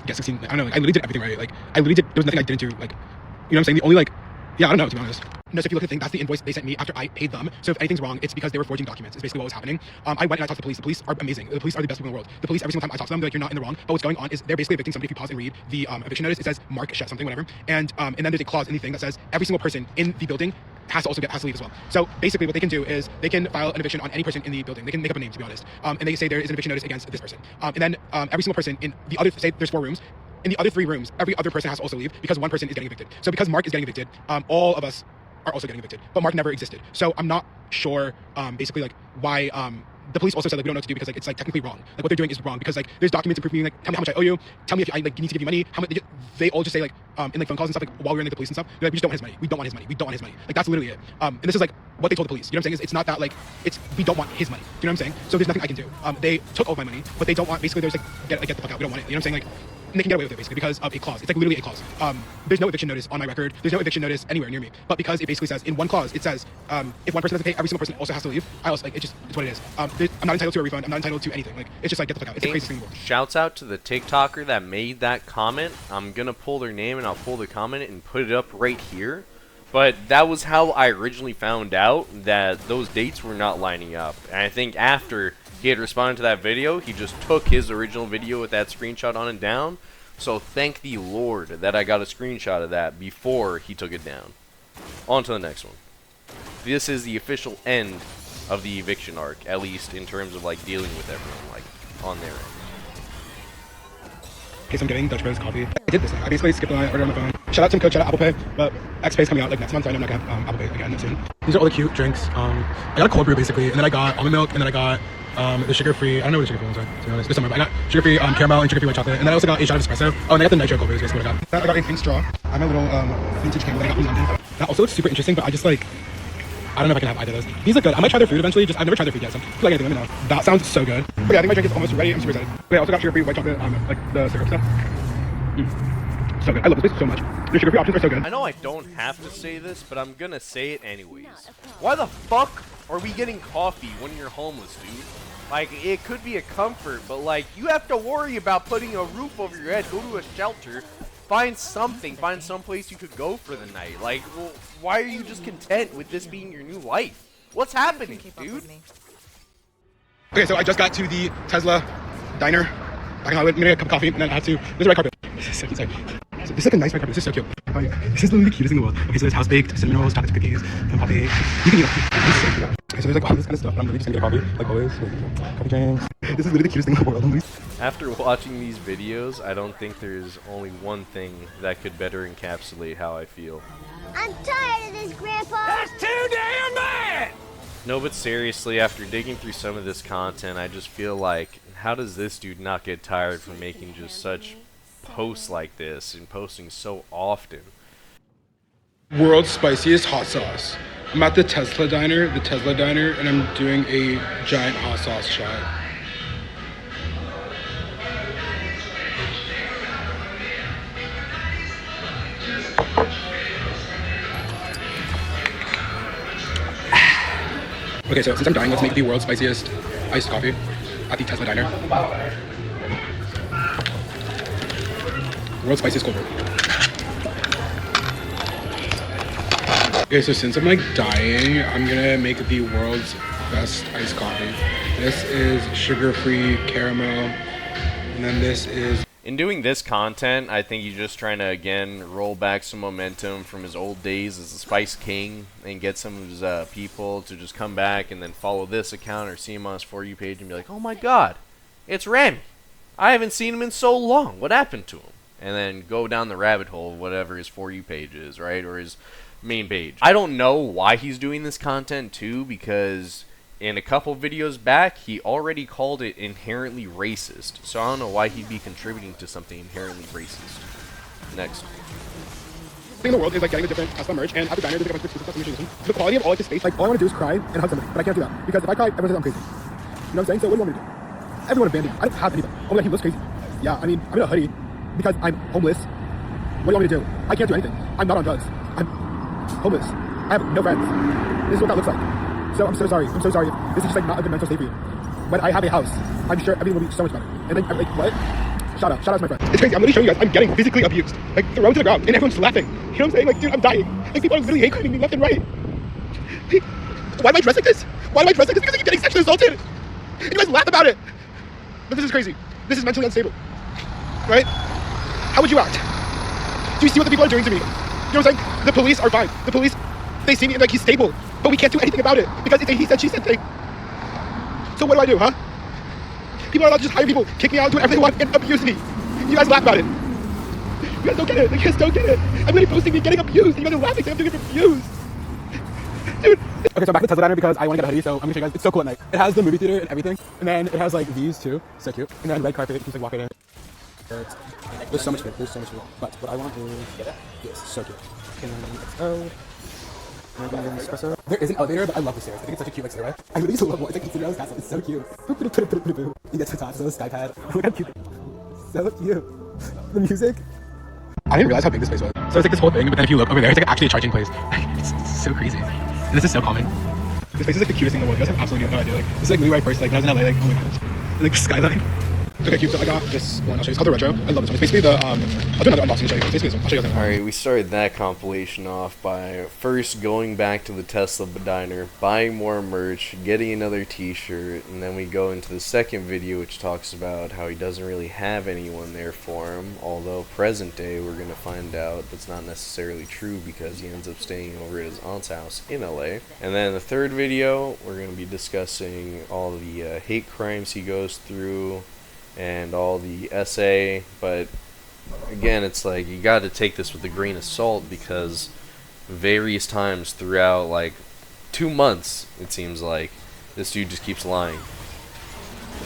get 16. I don't know. Like I literally did everything right. Like I literally did. There was nothing I didn't do. Like, you know what I'm saying? The only like, yeah, I don't know, to be honest. No, so if you look at the thing, that's the invoice they sent me after I paid them. So if anything's wrong, it's because they were forging documents. It's basically what was happening. I went and I talked to the police. The police are amazing. The police are the best people in the world. The police, every single time I talk to them, they're like, you're not in the wrong. But what's going on is they're basically evicting somebody. If you pause and read the eviction notice, it says Mark Shet something, whatever. And then there's a clause in the thing that says every single person in the building has to leave as well. So basically what they can do is they can file an eviction on any person in the building. They can make up a name, to be honest. And they say there is an eviction notice against this person. And then every single person in the other, say there's 4 rooms. In the other 3 rooms, every other person has to also leave because one person is getting evicted. So because Mark is getting evicted, all of us are also getting evicted. But Mark never existed. So I'm not sure basically like why the police also said like we don't know what to do because like it's like technically wrong. Like what they're doing is wrong because like there's documents proving like tell me how much I owe you, tell me if I like need to give you money, how much they all just say like in like phone calls and stuff like while we're in like, the police and stuff, they're like we just don't want his money. We don't want his money. We don't want his money. Like that's literally it. And this is like what they told the police. You know what I'm saying? It's not that like it's we don't want his money. You know what I'm saying? So there's nothing I can do. They took all of my money, but they don't want basically there's like get the fuck out. We don't want it. You know what I'm saying? Like and they can get away with it basically because of a clause. It's like literally a clause. There's no eviction notice on my record. There's no eviction notice anywhere near me. But because it basically says in one clause, it says if one person doesn't pay, every single person also has to leave. I also like it's what it is. I'm not entitled to a refund. I'm not entitled to anything. Like it's just like get the fuck out. It's the craziest thing in the world. Shouts out to the TikToker that made that comment. I'm gonna pull their name and I'll pull the comment and put it up right here. But that was how I originally found out that those dates were not lining up. And I think after he had responded to that video, he just took his original video with that screenshot on and down. So thank the Lord that I got a screenshot of that before he took it down. On to the next one. This is the official end of the eviction arc, at least in terms of like dealing with everyone, like on their end. Okay, so I'm getting Dutch Bros coffee. I did this. I basically skipped the line, ordered on my phone. Shout out Tim Cook, shout out Apple Pay, but XPay is coming out like next month, so I know I'm not gonna have Apple Pay again soon. These are all the cute drinks. I got a cold brew basically, and then I got almond milk, and then I got the sugar-free, I don't know what the sugar-free ones are, to be honest, this summer, but I got sugar-free caramel and sugar-free white chocolate, and then I also got a shot of espresso. Oh, and I got the nitro cold brew, is basically what I got. I got a pink straw. I have my little vintage candle that I got from London. That also looks super interesting, but I just like, I don't know if I can have either of those. These look good. I might try their food eventually. I've never tried their food yet, so if you like anything, let me know. That sounds so good. But yeah, I think my drink is almost ready. I'm super excited. But yeah, I also got sugar-free white chocolate, like the syrup stuff. So good. I love this place so much. Your sugar-free options are so good. I know I don't have to say this, but I'm gonna say it anyways. Why the fuck are we getting coffee when you're homeless, dude? Like, it could be a comfort, but like, you have to worry about putting a roof over your head, go to a shelter, find something, find some place you could go for the night. Like, well, why are you just content with this being your new life? What's happening, dude? Okay, so I just got to the Tesla diner back in Hollywood. I'm gonna get a cup of coffee, and then I have to. There's a red carpet. This is so cute. Sorry. This is like a nice red carpet. This is so cute. Like, this is literally the cutest thing in the world. Okay, so there's house baked cinnamon rolls, chocolate chip cookies, and coffee. You can eat it. This is so cute. Okay, so there's like all this kind of stuff, but I'm really just gonna get coffee, like always. Like, coffee drinks. This is literally the cutest thing in the world. After watching these videos, I don't think there's only one thing that could better encapsulate how I feel. I'm tired of this, Grandpa. That's too damn bad. No, but seriously, after digging through some of this content, I just feel like, how does this dude not get tired from making just such posts like this and posting so often? World's spiciest hot sauce. I'm at the Tesla diner, and I'm doing a giant hot sauce shot. Okay, so since I'm dying, let's make the world's spiciest iced coffee at the Tesla diner. World's spiciest cold brew. Okay, so since I'm like dying, I'm gonna make the world's best iced coffee. This is sugar-free caramel, and then this is... In doing this content, I think he's just trying to, again, roll back some momentum from his old days as the Spice King and get some of his people to just come back and then follow this account or see him on his For You page and be like, oh my god, it's Rami. I haven't seen him in so long. What happened to him? And then go down the rabbit hole of whatever his For You page is, right? Or his main page. I don't know why he's doing this content too, because in a couple videos back, he already called it inherently racist. So I don't know why he'd be contributing to something inherently racist. Next. Thing in the world is like getting the different Tesla merch, and at the diner there's like a bunch of exclusive customization. The quality of all like the space, like all I want to do is cry and hug somebody, but I can't do that because if I cry, everyone says I'm crazy. You know what I'm saying? So what do you want me to do? Everyone abandoned me. I don't have anything. Oh my god, he looks crazy. Yeah, I mean, I'm in a hoodie because I'm homeless. What do you want me to do? I can't do anything. I'm not on drugs. I'm homeless. I have no friends. This is what that looks like. So I'm so sorry. I'm so sorry. This is just like not a good mental state for you. When I have a house, I'm sure everything will be so much better. And then I'm like, what? Shout out to my friend. It's crazy. I'm literally showing you guys. I'm getting physically abused, like thrown to the ground, and everyone's laughing. You know what I'm saying? Like, dude, I'm dying. Like, people are literally hate crimming me left and right. Why am I dressed like this? Why am I dressed like this? Because I'm getting sexually assaulted. And you guys laugh about it. But this is crazy. This is mentally unstable. Right? How would you act? Do you see what the people are doing to me? You know what I'm saying? The police are fine. The police, they see me like he's stable. But we can't do anything about it because it's a he said, she said thing. So what do, huh? People are allowed to just hire people, kick me out, do whatever they want, and abuse me. You guys laugh about it. You guys don't get it. You guys don't get it. I'm literally posting me getting abused. You guys are laughing saying I'm doing it for views. Dude. Okay, so I'm back at the Tesla diner because I want to get a hoodie, so I'm gonna show you guys. It's so cool at night. It has the movie theater and everything. And then it has like views too. So cute. And then red carpet, you can just like walk in. There's so much good. There's so much good. But what I want is this. So cute. And espresso. There is an elevator, but I love the stairs. I think it's such a cute like stairway. I really just love it's like Cinderella's castle. It's so cute. You get to the top, so the sky pad. Look how cute. So cute. The music. I didn't realize how big this place was. So it's like this whole thing, but then if you look over there, it's like actually a charging place. It's so crazy. And this is so common. This place is like the cutest thing in the world. You guys have absolutely no idea. Like this is like literally where I first like when I was in LA. Like oh my gosh, like skyline. Okay, cute. So I got this one. I'll show you. It's called the Retro. I love this one. It's basically the I'll do another unboxing to show you. It's basically this one. I'll show you guys. Alright, we started that compilation off by first going back to the Tesla diner, buying more merch, getting another t-shirt, and then we go into the second video which talks about how he doesn't really have anyone there for him, although present day we're going to find out that's not necessarily true because he ends up staying over at his aunt's house in LA. And then the third video, we're going to be discussing all the hate crimes he goes through, and all the essay, but again, it's like you got to take this with a grain of salt because various times throughout like 2 months, it seems like this dude just keeps lying.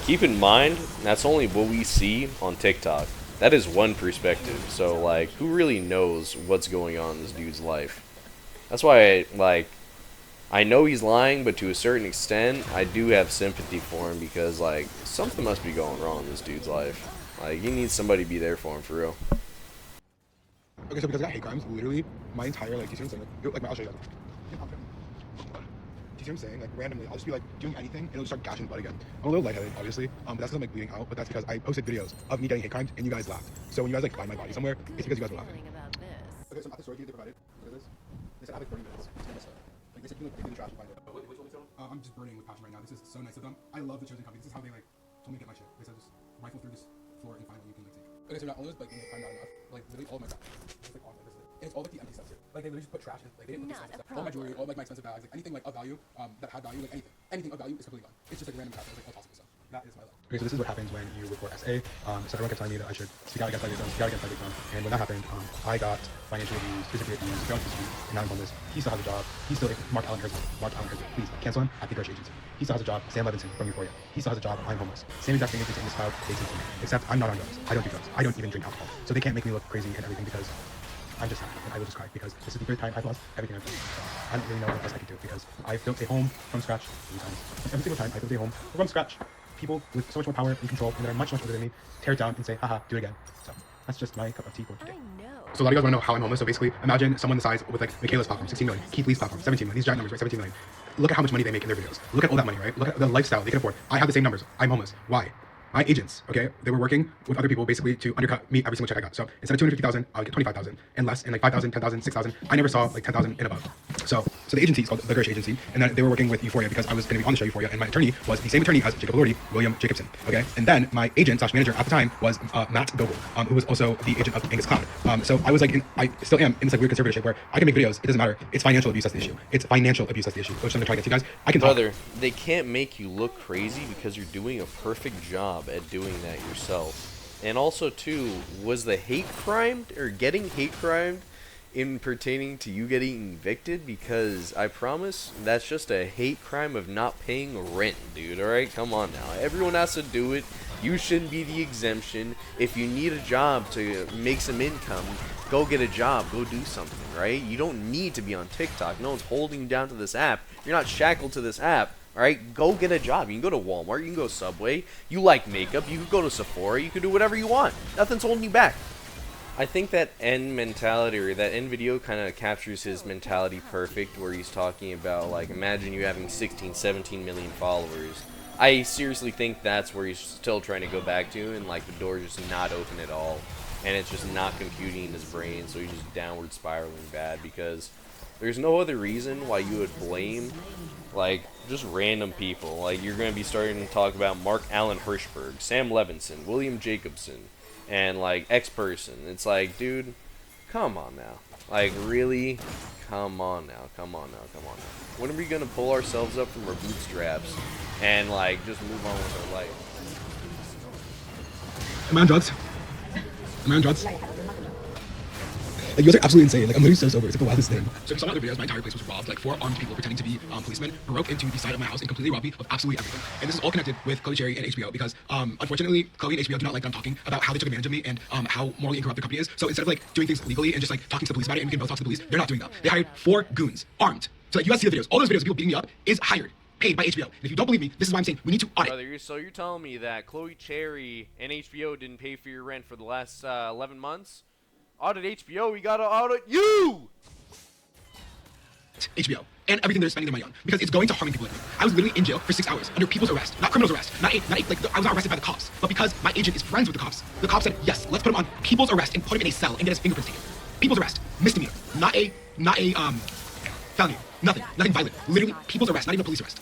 Keep in mind, that's only what we see on TikTok. That is one perspective, so like who really knows what's going on in this dude's life? That's why I know he's lying, but to a certain extent, I do have sympathy for him because, like, something must be going wrong in this dude's life. Like, he needs somebody to be there for him, for real. Okay, so because I got hate crimes, literally, my entire, like, do you see what I'm saying? Like, I'll show you guys. Do you see what I'm saying? Like, randomly, I'll just be, like, doing anything, and it'll just start gashing blood again. I'm a little lightheaded, obviously, but that's because I'm, like, bleeding out, but that's because I posted videos of me getting hate crimes, and you guys laughed. So when you guys, like, find my body somewhere, it's because you guys were laughing. Okay, so I'm at the storage unit they provided. Look at this. They said I have, like, 30 minutes. It's gonna start. Like, They said you can look in the trash and find it. I'm just burning with passion right now. This is so nice of them. I love the chosen company. This is how they like told me to get my shit. They said just rifle through this floor and find what you can like take. Okay, so not only was like find not enough, like literally all of my crap. It's like on there. This is it. And it's all like the empty stuff too. Like they literally just put trash in. Like they didn't put the expensive stuff. All my jewelry, all like my expensive bags, like anything like of value, that had value, like anything of value is completely gone. It's just like random crap. It's like all possible stuff. That is my life. Okay, so this is what happens when you report SA. So everyone kept telling me that I should speak out against cyber speak out against cyber. And when that happened, I got financial abuse, physically abused, thrown to the street, and now I'm homeless. He still has a job. He's still Mark Allen Herzog. Please cancel him at the Gersh agency. He still has a job. Sam Levinson from Euphoria. He still has a job. I'm homeless. Same exact thing as this cloud facing me. Except I'm not on drugs. I don't do drugs. I don't even drink alcohol. So they can't make me look crazy and everything because I'm just happy and I will just cry because this is the third time I've lost everything I've done. I don't really know what else I can do because I've built a home from scratch 3 times. Every single time I built a home from scratch, people with so much more power and control and that are much older than me tear it down and say, haha, do it again. So that's just my cup of tea for today. So a lot of you guys want to know how I'm homeless. So basically, imagine someone the size with like Michaela's platform, 16 million, Keith Lee's platform, 17 million. These giant numbers, right? 17 million. Look at how much money they make in their videos. Look at all that money, right? Look at the lifestyle they can afford. I have the same numbers. I'm homeless. Why? My agents, okay, they were working with other people basically to undercut me every single check I got. So instead of 250,000, I would get 25,000 and less, and like 5,000, 10,000, 6,000. I never saw like 10,000 and above. So the agency is called the Gersh agency, and then they were working with Euphoria because I was going to be on the show Euphoria, and my attorney was the same attorney as Jacob Elordi, William Jacobson, okay. And then my agent / manager at the time was Matt Gogol, who was also the agent of Angus Cloud. So I was like, I still am in this like weird conservatorship where I can make videos. It doesn't matter. It's financial abuse that's the issue. It's financial abuse that's the issue. Which I'm gonna try to get to you guys. I can Brother, they can't make you look crazy because you're doing a perfect job at doing that yourself. And also too, was the hate crimed or getting hate crimed in pertaining to you getting evicted? Because I promise that's just a hate crime of not paying rent, dude. Alright, come on now. Everyone has to do it. You shouldn't be the exemption. If you need a job to make some income, go get a job. Go do something, right? You don't need to be on TikTok. No one's holding you down to this app. You're not shackled to this app. Alright, go get a job. You can go to Walmart, you can go Subway, you like makeup, you can go to Sephora, you can do whatever you want. Nothing's holding you back. I think that end mentality, or that end video kind of captures his mentality perfect, where he's talking about, like, imagine you having 16, 17 million followers. I seriously think that's where he's still trying to go back to, and, like, the door is just not open at all. And it's just not computing in his brain, so he's just downward spiraling bad, because there's no other reason why you would blame, like, just random people. Like, you're going to be starting to talk about Mark Allen Hirschberg, Sam Levinson, William Jacobson, and, like, X person. It's like, dude, come on now. Like, really? Come on now. Come on now. Come on now. When are we going to pull ourselves up from our bootstraps and, like, just move on with our life? Am I on drugs? Am I on drugs? Like, you guys are absolutely insane. Like, I'm literally so sober. It's like the wildest thing. So if you saw my other videos, my entire place was robbed. Like, 4 armed people pretending to be policemen broke into the side of my house and completely robbed me of absolutely everything. And this is all connected with Chloe Cherry and HBO because, unfortunately, Chloe and HBO do not like that I'm talking about how they took advantage of me and how morally incorrupt the company is. So instead of, like, doing things legally and just, like, talking to the police about it and we can both talk to the police, they're not doing that. They hired 4 goons, armed. So, like, you guys see the videos. All those videos of people beating me up is hired, paid by HBO. And if you don't believe me, this is why I'm saying we need to audit. Brother, so you're telling me that Chloe Cherry and HBO didn't pay for your rent for the last 11 months? Audit HBO, we gotta audit you! HBO and everything they're spending their money on because it's going to harming people like me. I was literally in jail for 6 hours under people's arrest, not criminals' arrest, like I was not arrested by the cops, but because my agent is friends with the cops said yes, let's put him on people's arrest and put him in a cell and get his fingerprints taken. People's arrest, misdemeanor, not a felony, nothing violent, literally people's arrest, not even a police arrest.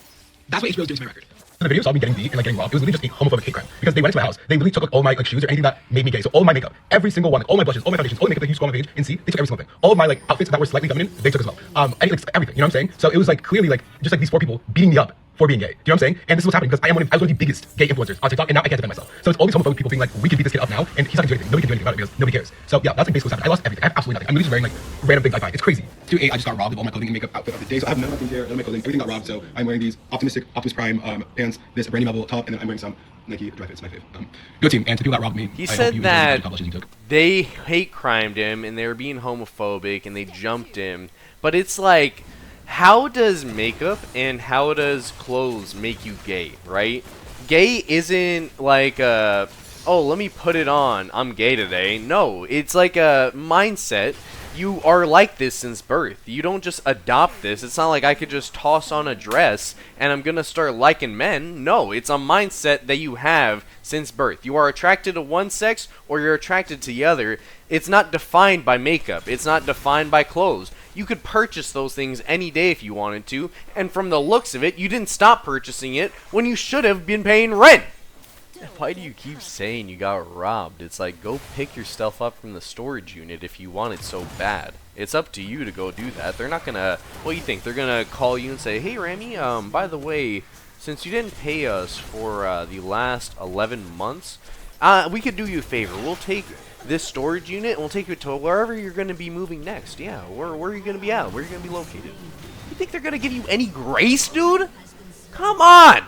That's what HBO is doing to my record. The video saw me getting beat and like getting robbed. It was literally just a homophobic hate crime because they went into my house. They literally took like all my like shoes or anything that made me gay. So all my makeup, every single one, like all my blushes, all my foundations, all my makeup that you scroll on my page and see, they took every single thing. All of my like outfits that were slightly feminine, they took as well. Like everything. You know what I'm saying? So it was like clearly like just like these 4 people beating me up for being gay. Do you know what I'm saying? And this is what's happening because I was one of the biggest gay influencers on TikTok, and now I can't defend myself. So it's all these homophobic people being like, we can beat this kid up now, and he's not gonna do anything. Nobody can do anything about it because nobody cares. So yeah, that's like basically what's happening. I lost everything. I have absolutely nothing. I'm literally just wearing like random things I buy. It's crazy. I just got robbed of all my clothing and makeup outfit of the day. So I have none of my things here, none of my clothing. Everything got robbed. So I'm wearing these Optimus Prime pants, this Brandy Melville top, and then I'm wearing some Nike dry fits, my fave. Go team. And to people that robbed me, he said that they hate crimed him and they were being homophobic and they jumped him. But it's like, how does makeup and how does clothes make you gay, right? Gay isn't like oh, let me put it on, I'm gay today. No, it's like a mindset. You are like this since birth. You don't just adopt this. It's not like I could just toss on a dress and I'm gonna start liking men. No, it's a mindset that you have since birth. You are attracted to one sex or you're attracted to the other. It's not defined by makeup. It's not defined by clothes. You could purchase those things any day if you wanted to, and from the looks of it, you didn't stop purchasing it when you should have been paying rent. Why do you keep saying you got robbed? It's like, go pick your stuff up from the storage unit if you want it so bad. It's up to you to go do that. They're not gonna, what do you think? They're gonna call you and say, hey Rami, by the way, since you didn't pay us for the last 11 months, we could do you a favor. We'll take this storage unit and we'll take you to wherever you're going to be moving next. Yeah, where are you going to be at? Where are you going to be located? You think they're going to give you any grace, dude? Come on!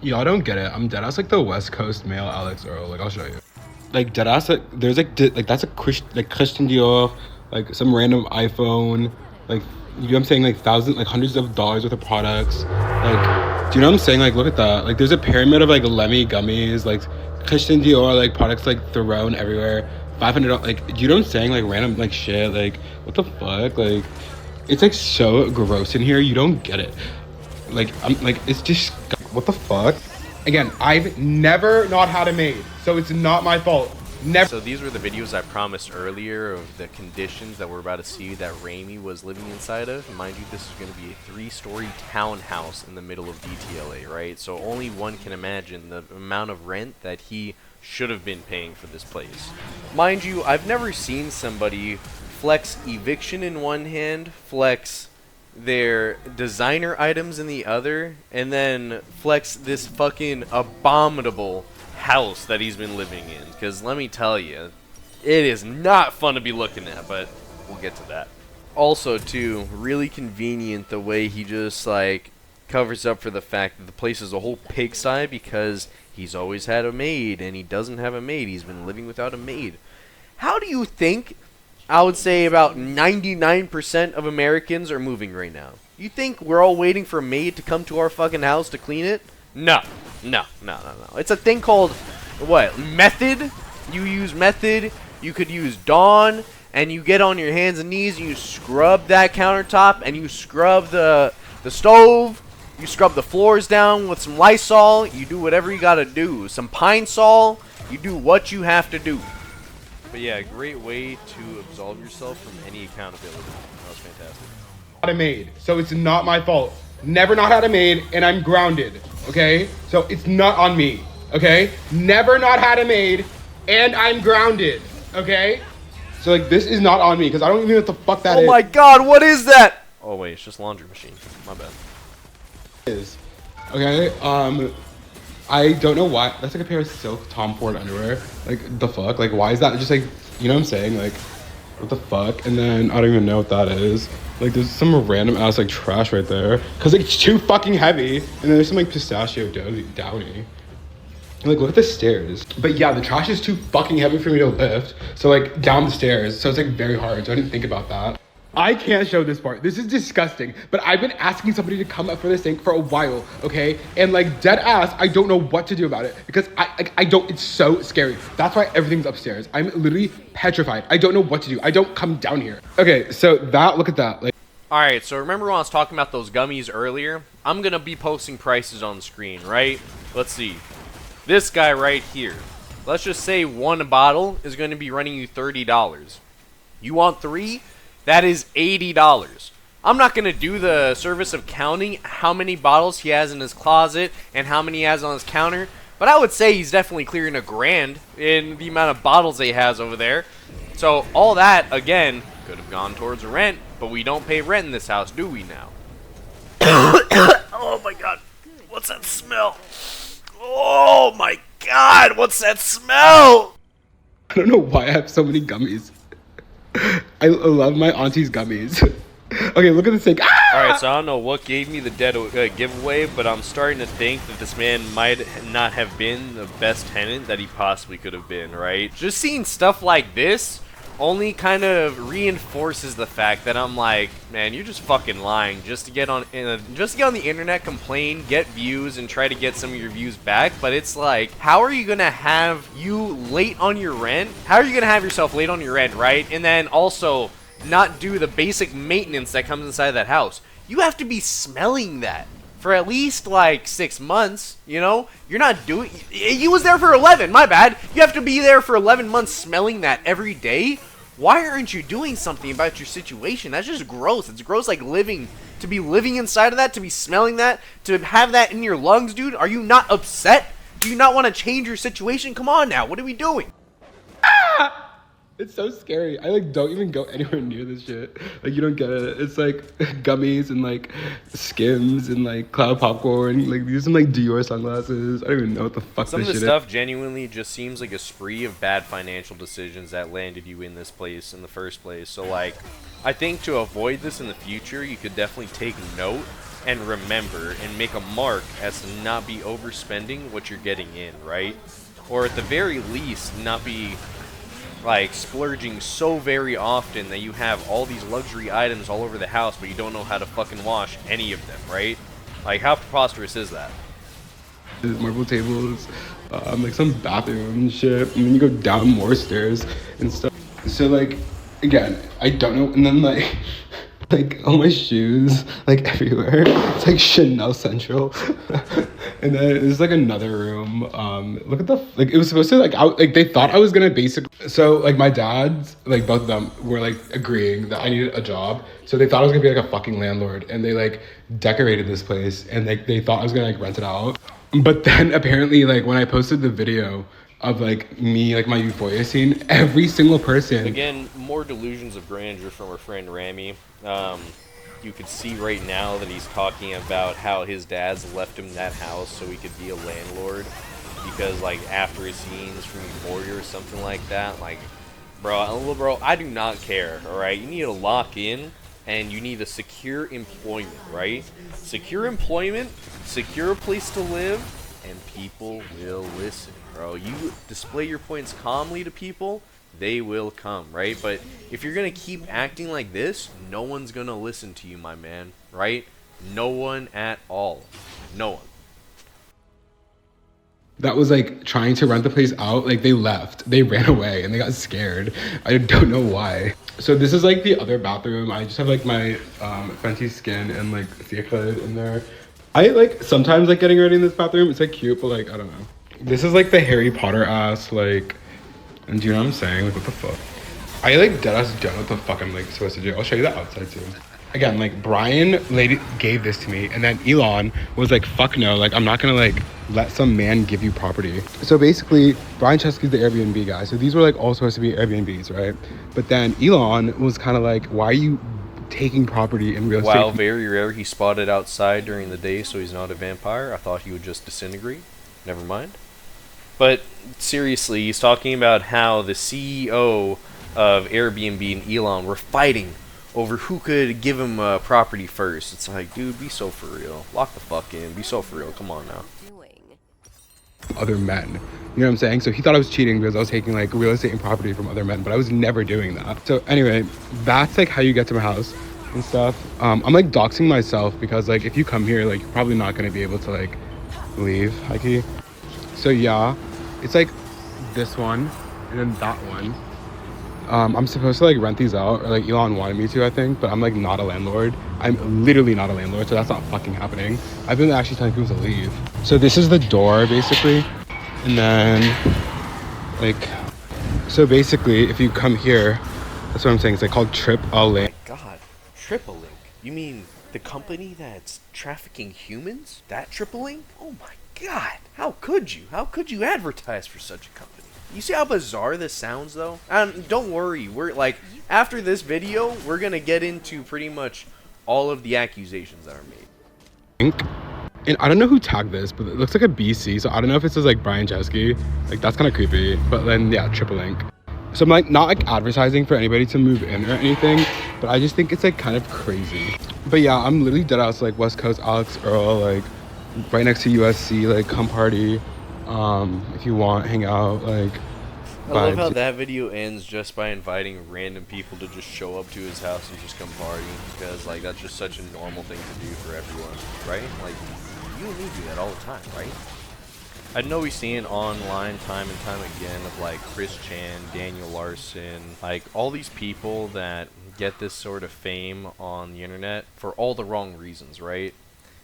Y'all don't get it. I'm deadass like the West Coast male Alex Earl. Like, I'll show you. Like, deadass, like, there's like, that's a Christian Dior, like some random iPhone, like, you know what I'm saying? Like thousands, like hundreds of dollars worth of products. Like, do you know what I'm saying? Like, look at that. Like, there's a pyramid of like Lemmy gummies, like Christian Dior, like products like thrown everywhere. $500. Like, do you know what I'm saying? Like random like shit. Like, what the fuck? Like, it's like so gross in here. You don't get it. Like, I'm like, it's just what the fuck. Again, I've never not had a maid, so it's not my fault. Never. So these were the videos I promised earlier of the conditions that we're about to see that Rami was living inside of. Mind you, this is going to be a 3-story townhouse in the middle of DTLA, right? So only one can imagine the amount of rent that he should have been paying for this place. Mind you, I've never seen somebody flex eviction in one hand, flex their designer items in the other, and then flex this fucking abominable house that he's been living in. Because let me tell you, it is not fun to be looking at, but we'll get to that. Also too, really convenient the way he just like covers up for the fact that the place is a whole pigsty, because he's always had a maid and he doesn't have a maid. He's been living without a maid. How do you think, I would say about 99% of Americans are moving right now? You think we're all waiting for a maid to come to our fucking house to clean it? No. It's a thing called, what, Method? You use Method, you could use Dawn, and you get on your hands and knees and you scrub that countertop, and you scrub the stove, you scrub the floors down with some Lysol, you do whatever you gotta do. Some Pine Sol, you do what you have to do. But yeah, great way to absolve yourself from any accountability. That was fantastic. Not a maid, so it's not my fault. Never not had a maid, and I'm grounded. Okay, so it's not on me. Okay, never not had a maid, and I'm grounded. Okay, so like this is not on me because I don't even know what the fuck that is. Oh my god, what is that? Oh wait, it's just laundry machine. My bad. Okay, I don't know why. That's like a pair of silk Tom Ford underwear. Like, the fuck? Like, why is that just like, you know what I'm saying? Like, what the fuck? And then I don't even know what that is. Like, there's some random ass like trash right there. Cause like, it's too fucking heavy. And then there's some like pistachio downy. And, like, look at the stairs. But yeah, the trash is too fucking heavy for me to lift. So like, down the stairs. So it's like very hard. So I didn't think about that. I can't show this part. This is disgusting. But I've been asking somebody to come up for this thing for a while, okay? And like dead ass, I don't know what to do about it because I don't. It's so scary. That's why everything's upstairs. I'm literally petrified. I don't know what to do. I don't come down here. Okay, so that, look at that. Like, all right, so remember when I was talking about those gummies earlier? I'm gonna be posting prices on the screen, right? Let's see. This guy right here. Let's just say one bottle is gonna be running you $30. You want 3? That is $80. I'm not going to do the service of counting how many bottles he has in his closet and how many he has on his counter, but I would say he's definitely clearing $1,000 in the amount of bottles that he has over there. So all that, again, could have gone towards rent, but we don't pay rent in this house, do we now? Oh my god, what's that smell? Oh my god, what's that smell? I don't know why I have so many gummies. I love my auntie's gummies. Okay, look at this thing. Ah! Alright, so I don't know what gave me the dead giveaway, but I'm starting to think that this man might not have been the best tenant that he possibly could have been, right? Just seeing stuff like this only kind of reinforces the fact that I'm like, man, you're just fucking lying just to get on the internet, complain, get views, and try to get some of your views back. But it's like, how are you gonna have you late on your rent? How are you gonna have yourself late on your rent, right? And then also not do the basic maintenance that comes inside that house. You have to be smelling that for at least like 6 months, you know? You're not doing, you was there for 11, my bad. You have to be there for 11 months smelling that every day. Why aren't you doing something about your situation? That's just gross. It's gross, like to be living inside of that, to be smelling that, to have that in your lungs, dude. Are you not upset? Do you not want to change your situation? Come on now, what are we doing? It's so scary. I like don't even go anywhere near this shit. Like you don't get it. It's like gummies and like Skims and like cloud popcorn. Like these are like Dior sunglasses. I don't even know what the fuck Some of this the shit stuff genuinely just seems like a spree of bad financial decisions that landed you in this place in the first place. So like, I think to avoid this in the future, you could definitely take note and remember and make a mark as to not be overspending what you're getting in, right? Or at the very least, not be like splurging so very often that you have all these luxury items all over the house, but you don't know how to fucking wash any of them, right? Like, how preposterous is that? Marble tables, like some bathroom and shit, and then you go down more stairs and stuff. So like, again, I don't know, and then like all my shoes, like everywhere. It's like Chanel Central. And then there's like another room. Look at the, like it was supposed to like, they thought I was gonna basically, so like my dad's, like both of them were like agreeing that I needed a job. So they thought I was gonna be like a fucking landlord, and they like decorated this place, and like they thought I was gonna like rent it out. But then apparently like when I posted the video of like me, like my euphoria scene, every single person. Again, more delusions of grandeur from our friend Rami. You could see right now that he's talking about how his dad's left him that house so he could be a landlord, because like after his scenes from Euphoria or something like that. Like, bro, I do not care. All right, you need to lock in and you need a secure employment, right? Secure employment, secure a place to live, and people will listen, bro. You display your points calmly to people, they will come, right? But if you're gonna keep acting like this, no one's gonna listen to you, my man, right? No one at all. No one. That was like trying to rent the place out, like they left, they ran away, and they got scared. I don't know why. So this is like the other bathroom. I just have like my Fenty Skin and like Ciaclid in there. I like sometimes like getting ready in this bathroom. It's like cute, but like I don't know. This is like the Harry Potter ass like. And do you know what I'm saying? Like, what the fuck? I, like, deadass don't know what the fuck I'm, like, supposed to do. I'll show you the outside, too. Again, like, Brian gave this to me, and then Elon was like, fuck no, like, I'm not gonna, like, let some man give you property. So basically, Brian Chesky's the Airbnb guy. So these were, like, all supposed to be Airbnbs, right? But then Elon was kind of like, why are you taking property in real estate? While very rare, he spotted outside during the day, so he's not a vampire. I thought he would just disintegrate. Never mind. But seriously, he's talking about how the CEO of Airbnb and Elon were fighting over who could give him property first. It's like, dude, be so for real. Lock the fuck in. Be so for real. Come on now. Other men. You know what I'm saying? So he thought I was cheating because I was taking like real estate and property from other men, but I was never doing that. So anyway, that's like how you get to my house and stuff. I'm like doxing myself because like if you come here, like you're probably not going to be able to like leave. Hikey. So yeah, it's like this one and then that one. I'm supposed to like rent these out, or like Elon wanted me to, I think, but I'm like not a landlord. I'm literally not a landlord, so that's not fucking happening. I've been actually telling people to leave. So this is the door basically, and then like, so basically if you come here, that's what I'm saying, it's like called Trip A Link. Oh my god, TripleLink? You mean the company that's trafficking humans? That TripleLink? Oh my god, how could you? How could you advertise for such a company? You see how bizarre this sounds, though? And don't worry, we're like, after this video, we're gonna get into pretty much all of the accusations that are made. And I don't know who tagged this, but it looks like a BC, so I don't know if it says like Brian Chesky. Like that's kind of creepy. But then yeah, TripleLink. So I'm like not like advertising for anybody to move in or anything, but I just think it's like kind of crazy. But yeah, I'm literally dead out like West Coast Alex Earl, like right next to USC, like come party. If you want, hang out, like. I love how that video ends just by inviting random people to just show up to his house and just come party, because like that's just such a normal thing to do for everyone, right? Like you and me do that all the time, right? I know we've seen online time and time again of like Chris Chan, Daniel Larson, like all these people that get this sort of fame on the internet for all the wrong reasons, right?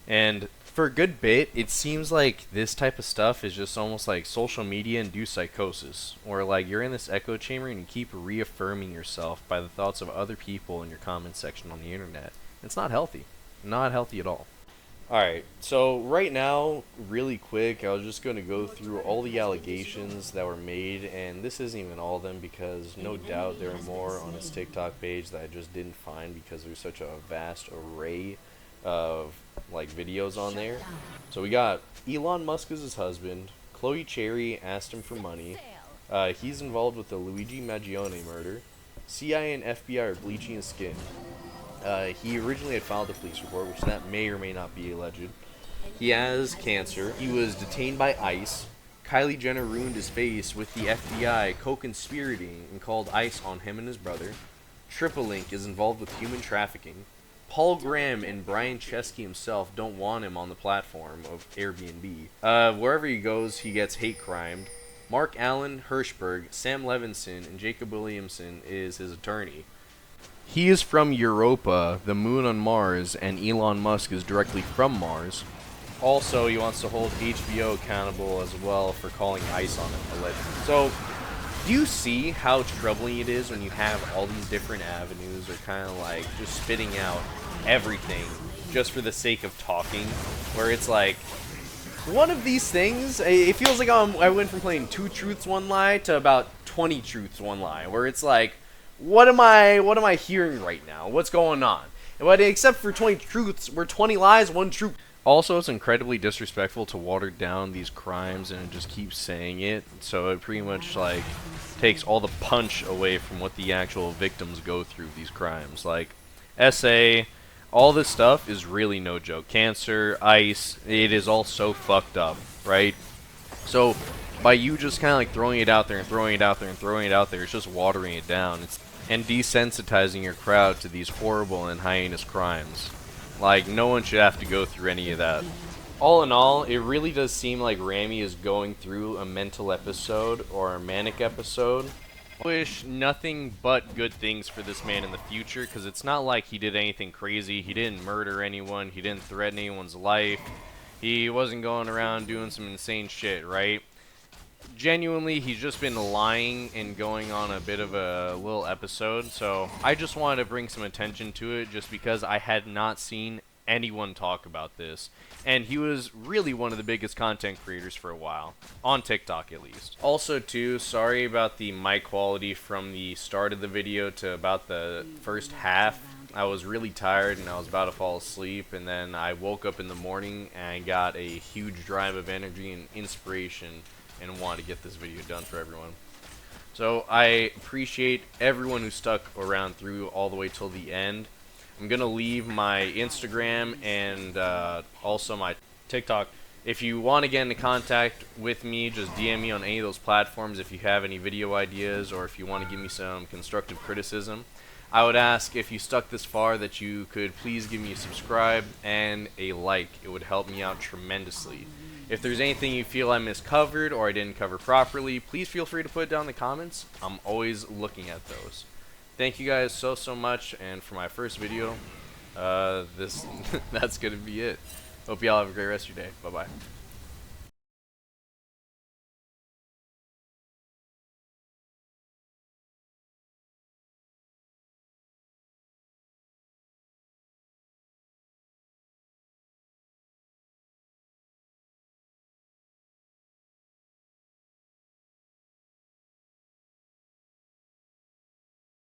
And for a good bit, it seems like this type of stuff is just almost like social media induced psychosis, where like you're in this echo chamber and you keep reaffirming yourself by the thoughts of other people in your comment section on the internet. It's not healthy. Not healthy at all. Alright, so right now, really quick, I was just going to go through all the allegations that were made, and this isn't even all of them because no doubt there are more on his TikTok page that I just didn't find because there's such a vast array of like videos on there. So we got Elon Musk as his husband, Chloe Cherry asked him for money, he's involved with the Luigi Maggione murder, CIA and FBI are bleaching his skin. He originally had filed a police report, which that may or may not be alleged. He has cancer. He was detained by ICE. Kylie Jenner ruined his face with the FBI co-conspirating and called ICE on him and his brother. TripleLink is involved with human trafficking. Paul Graham and Brian Chesky himself don't want him on the platform of Airbnb. Wherever he goes, he gets hate crimed. Mark Allen Hirschberg, Sam Levinson, and Jacob Williamson is his attorney. He is from Europa, the moon on Mars, and Elon Musk is directly from Mars. Also, he wants to hold HBO accountable as well for calling ICE on him, allegedly. So, do you see how troubling it is when you have all these different avenues or kind of like just spitting out everything just for the sake of talking? Where it's like, one of these things, it feels like I went from playing 2 truths, 1 lie to about 20 truths, 1 lie. Where it's like, what am I hearing right now? What's going on? But except for 20 truths, we're 20 lies, 1 truth. Also, it's incredibly disrespectful to water down these crimes and just keep saying it. So it pretty much like takes all the punch away from what the actual victims go through these crimes. Like SA, all this stuff is really no joke. Cancer, ICE, it is all so fucked up, right? So by you just kind of like throwing it out there and throwing it out there and throwing it out there, it's just watering it down. And desensitizing your crowd to these horrible and heinous crimes. Like, no one should have to go through any of that. All in all, it really does seem like Rami is going through a mental episode or a manic episode. I wish nothing but good things for this man in the future, because it's not like he did anything crazy. He didn't murder anyone. He didn't threaten anyone's life. He wasn't going around doing some insane shit, right? Genuinely, he's just been lying and going on a bit of a little episode, so I just wanted to bring some attention to it just because I had not seen anyone talk about this, and he was really one of the biggest content creators for a while, on TikTok at least. Also too, sorry about the mic quality from the start of the video to about the first half. I was really tired and I was about to fall asleep, and then I woke up in the morning and got a huge drive of energy and inspiration and want to get this video done for everyone. So I appreciate everyone who stuck around through all the way till the end. I'm gonna leave my Instagram and also my TikTok. If you want to get into contact with me, just DM me on any of those platforms if you have any video ideas or if you want to give me some constructive criticism. I would ask, if you stuck this far, that you could please give me a subscribe and a like. It would help me out tremendously. If there's anything you feel I miscovered or I didn't cover properly, please feel free to put it down in the comments. I'm always looking at those. Thank you guys so much, and for my first video, that's gonna be it. Hope y'all have a great rest of your day. Bye bye.